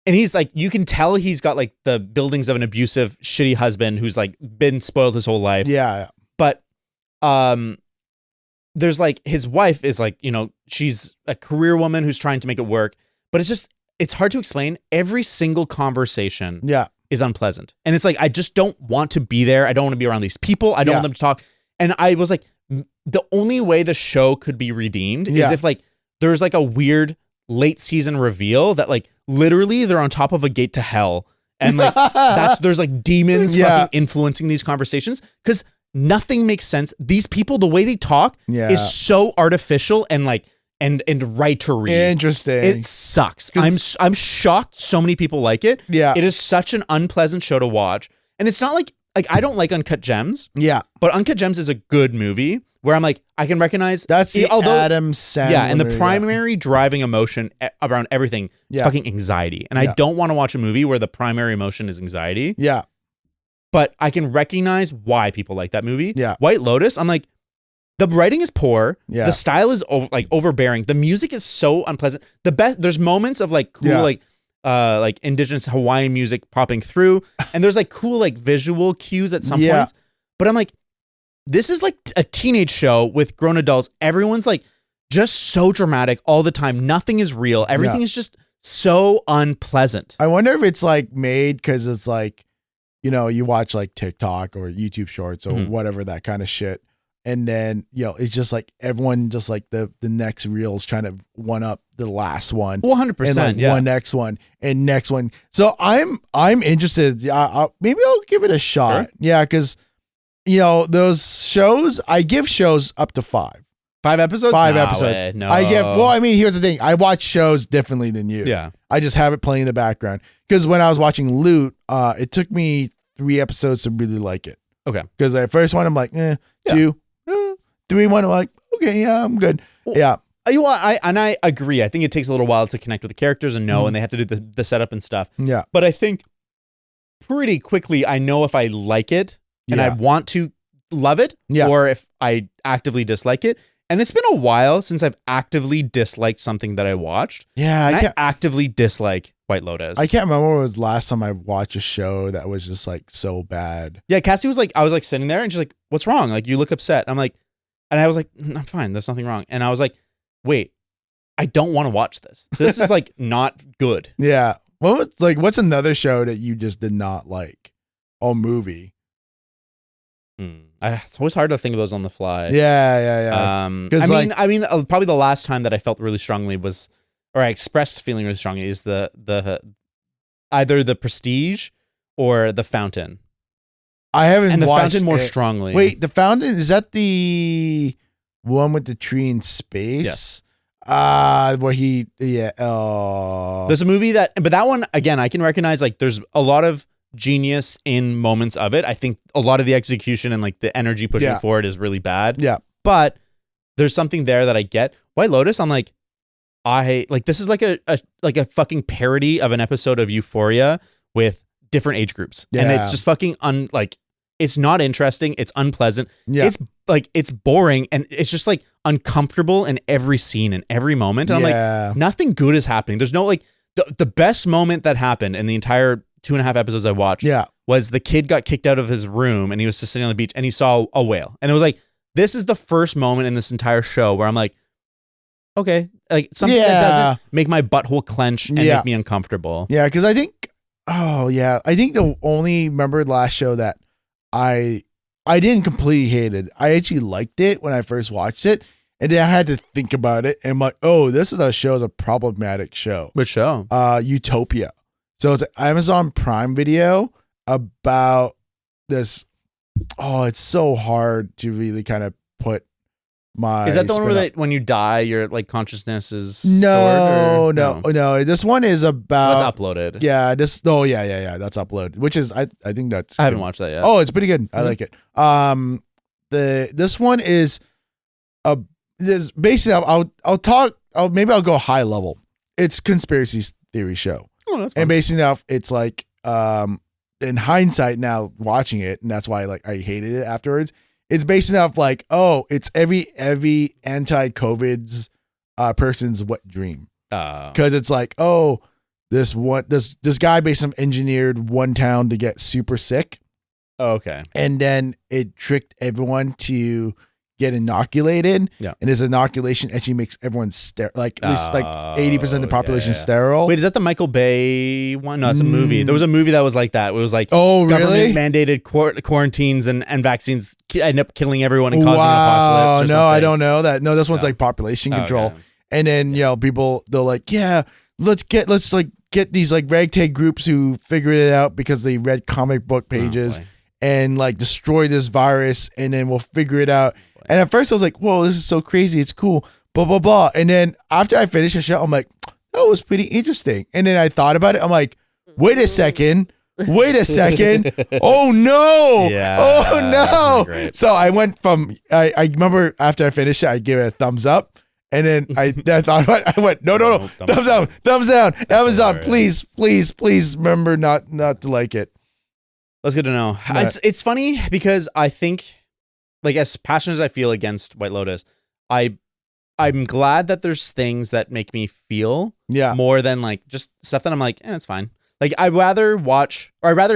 and he's like, you can tell he's got like the buildings of an abusive, shitty husband who's like been spoiled his whole life. Yeah. But, there's like, his wife is like, you know, she's a career woman who's trying to make it work. But it's hard to explain. Every single conversation is unpleasant. And it's like, I just don't want to be there. I don't want to be around these people. I don't want them to talk. And I was like, the only way the show could be redeemed is if like, there's like a weird late season reveal that like, literally they're on top of a gate to hell. And like, there's like demons fucking influencing these conversations. Because nothing makes sense. These people, the way they talk is so artificial and like, and right to read. Interesting. It sucks. I'm shocked so many people like it. Yeah. It is such an unpleasant show to watch. And it's not like I don't like Uncut Gems. Yeah. But Uncut Gems is a good movie where I'm like, I can recognize that's the Adam Sandler. Yeah, and the primary driving emotion around everything is fucking anxiety. And I don't want to watch a movie where the primary emotion is anxiety. Yeah. But I can recognize why people like that movie. Yeah. White Lotus, I'm like, the writing is poor. Yeah. The style is overbearing. The music is so unpleasant. There's moments of like cool like indigenous Hawaiian music popping through, and there's like cool like visual cues at some points. But I'm like, this is like a teenage show with grown adults. Everyone's like just so dramatic all the time. Nothing is real. Everything is just so unpleasant. I wonder if it's like made because it's like, you know, you watch like TikTok or YouTube Shorts or whatever, that kind of shit. And then, you know, it's just like everyone just like the next reel is trying to one up the last one. 100%. And like one next one and next one. So I'm interested. Maybe I'll give it a shot. Sure. Yeah. Cause you know, those shows, I give shows up to 5. 5 episodes? 5 episodes. No. I mean, here's the thing. I watch shows differently than you. Yeah. I just have it playing in the background. Cause when I was watching Loot, it took me 3 episodes to really like it. Okay. Cause the first one, I'm like, 2. 3, 1, I'm like, okay, yeah, I'm good. Well, yeah. I agree. I think it takes a little while to connect with the characters and know, and they have to do the setup and stuff. Yeah. But I think pretty quickly I know if I like it and I want to love it, or if I actively dislike it. And it's been a while since I've actively disliked something that I watched. Yeah, I actively dislike White Lotus. I can't remember when was the last time I watched a show that was just like so bad. Yeah, Cassie was like, I was like sitting there and she's like, "What's wrong? Like you look upset." I'm like, and I was like, "I'm fine. There's nothing wrong." And I was like, "Wait, I don't want to watch this. This is like not good." Yeah. What's another show that you just did not like? Or movie? It's always hard to think of those on the fly. Yeah. I mean, probably the last time that I felt really strongly was, or I expressed feeling really strongly, is the either The Prestige or The Fountain. I haven't and The watched Fountain more it. strongly. Wait, The Fountain, is that the one with the tree in space? Yes. Where he, oh. There's a movie but that one, again, I can recognize like there's a lot of genius in moments of it. I think a lot of the execution and like the energy pushing forward is really bad. Yeah. But there's something there that I get. White Lotus, I'm like, this is like a fucking parody of an episode of Euphoria with different age groups. Yeah. And it's just fucking it's not interesting. It's unpleasant. Yeah. It's boring and it's just like uncomfortable in every scene and every moment. And I'm like, nothing good is happening. There's no like the best moment that happened in the entire 2.5 episodes I watched was the kid got kicked out of his room and he was just sitting on the beach and he saw a whale. And it was like, this is the first moment in this entire show where I'm like, okay, like something that doesn't make my butthole clench and make me uncomfortable. Yeah, because I think the only remembered last show that I didn't completely hate it. I actually liked it when I first watched it, and then I had to think about it, and I'm like, oh, this is a problematic show. Which show? Utopia. So it's an Amazon Prime Video about this. Oh, it's so hard to really kind of put my. Is that the one where when you die, your like consciousness is stored? Or? No. This one is about. That's uploaded. Yeah. That's uploaded. Which is I think that's. I haven't watched that yet. Oh, it's pretty good. I like it. This one is basically maybe I'll go high level. It's conspiracy theory show. Oh, that's fun. And basically enough, it's like in hindsight now watching it, and that's why like I hated it afterwards. It's based enough like, oh, it's every anti-COVID's person's wet dream. Because it's like, oh, this guy basically engineered one town to get super sick. Oh, okay. And then it tricked everyone to get inoculated. Yeah. And his inoculation actually makes everyone sterile. Like at least like 80% of the population sterile. Wait, is that the Michael Bay one? No, it's a movie. There was a movie that was like that. It was like, oh, really? Government mandated quarantines and vaccines end up killing everyone and causing an apocalypse. No, I don't know that. No, this one's like population control. Okay. And then, people, they're like, yeah, let's get these like ragtag groups who figured it out because they read comic book pages and like destroy this virus, and then we'll figure it out. And at first I was like, whoa, this is so crazy. It's cool. Blah, blah, blah. And then after I finished the show, I'm like, that was pretty interesting. And then I thought about it. I'm like, wait a second. Oh, no. Yeah, oh, no. So I went from, I remember after I finished it, I gave it a thumbs up. And then I thought about it. I went, no. Thumbs down. Amazon, please remember not to like it. That's good to know. It's funny because I think, like, as passionate as I feel against White Lotus, I'm glad that there's things that make me feel more than like just stuff that I'm like, it's fine. Like I'd rather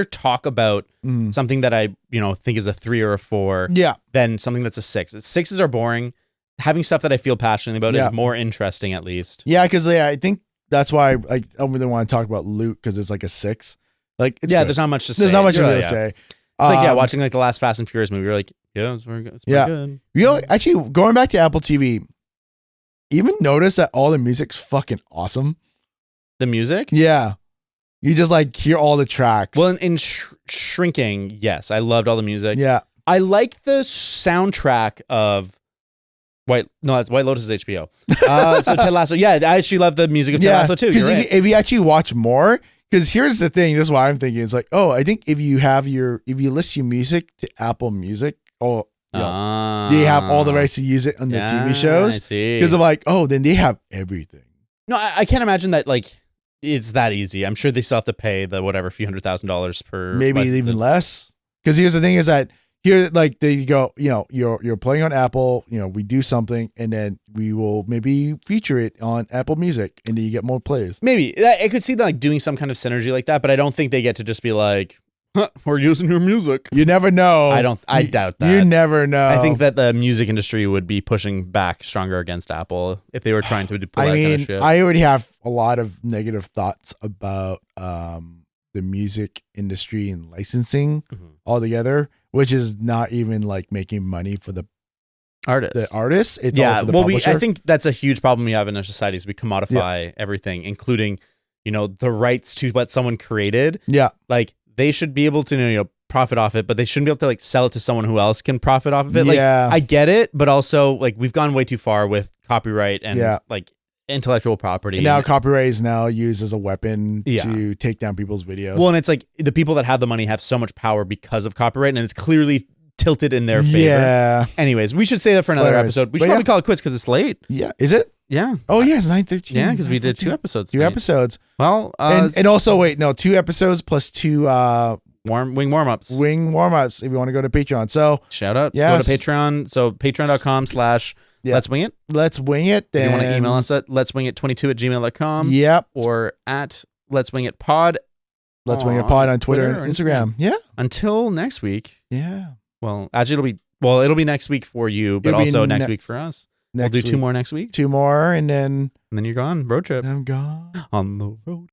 talk about something that I think is a 3 or a 4 than something that's a 6. 6s are boring. Having stuff that I feel passionately about is more interesting, at least. Yeah, because I think that's why I don't really want to talk about Loot, because it's like a 6. Like it's good. There's not much to say. There's not much to really say. It's like watching like the last Fast and Furious movie. You're like, it's pretty good. Actually, going back to Apple TV, even notice that all the music's fucking awesome. The music? Yeah. You just like hear all the tracks. Well, in Shrinking, yes, I loved all the music. Yeah. I like the soundtrack of White Lotus is HBO. So Ted Lasso. Yeah, I actually love the music of Ted Lasso too. Because if you actually watch more, because here's the thing, this is what I'm thinking. It's like, I think if you list your music to Apple Music, They have all the rights to use it on the TV I shows. see. Because I'm like, oh, then they have everything. No, I can't imagine that like it's that easy. I'm sure they still have to pay the whatever few $100,000 per. Maybe even less. Because here's the thing: is that here, like they go, you're playing on Apple. We do something, and then we will maybe feature it on Apple Music, and then you get more plays. Maybe I could see them like doing some kind of synergy like that, but I don't think they get to just be like, we're using your music. You never know. I doubt that. You never know. I think that the music industry would be pushing back stronger against Apple if they were trying to pull that kind of shit. I already have a lot of negative thoughts about the music industry and licensing altogether, which is not even like making money for the artists. It's all for the publisher. I think that's a huge problem we have in our society is we commodify everything, including, the rights to what someone created. Yeah. Like they should be able to, profit off it, but they shouldn't be able to like sell it to someone who else can profit off of it. Yeah. Like I get it, but also like we've gone way too far with copyright and like intellectual property. And now copyright is now used as a weapon to take down people's videos. Well, and it's like the people that have the money have so much power because of copyright, and it's clearly tilted in their favor. Yeah. Anyways, we should say that for another episode. We should probably call it quits because it's late. Yeah. Is it? Yeah. Oh yeah, it's 9:13. Yeah, because we did 2 episodes. 2 episodes. Well, and also wait, no, 2 episodes plus 2 wing warm-ups. Wing warm-ups if you want to go to Patreon. So shout out. Yes. Go to Patreon. So patreon.com/Let's Wing It. Let's Wing It. If you want to email us at letswingit22@gmail.com. Yep. Or at Let's Wing It Pod. Let's Wing It Pod on Twitter and Instagram. Yeah. Until next week. Yeah. Well, actually it'll be next week for you, but also next week for us. We'll do 2 more next week. 2 more and then you're gone. Road trip. I'm gone. On the road.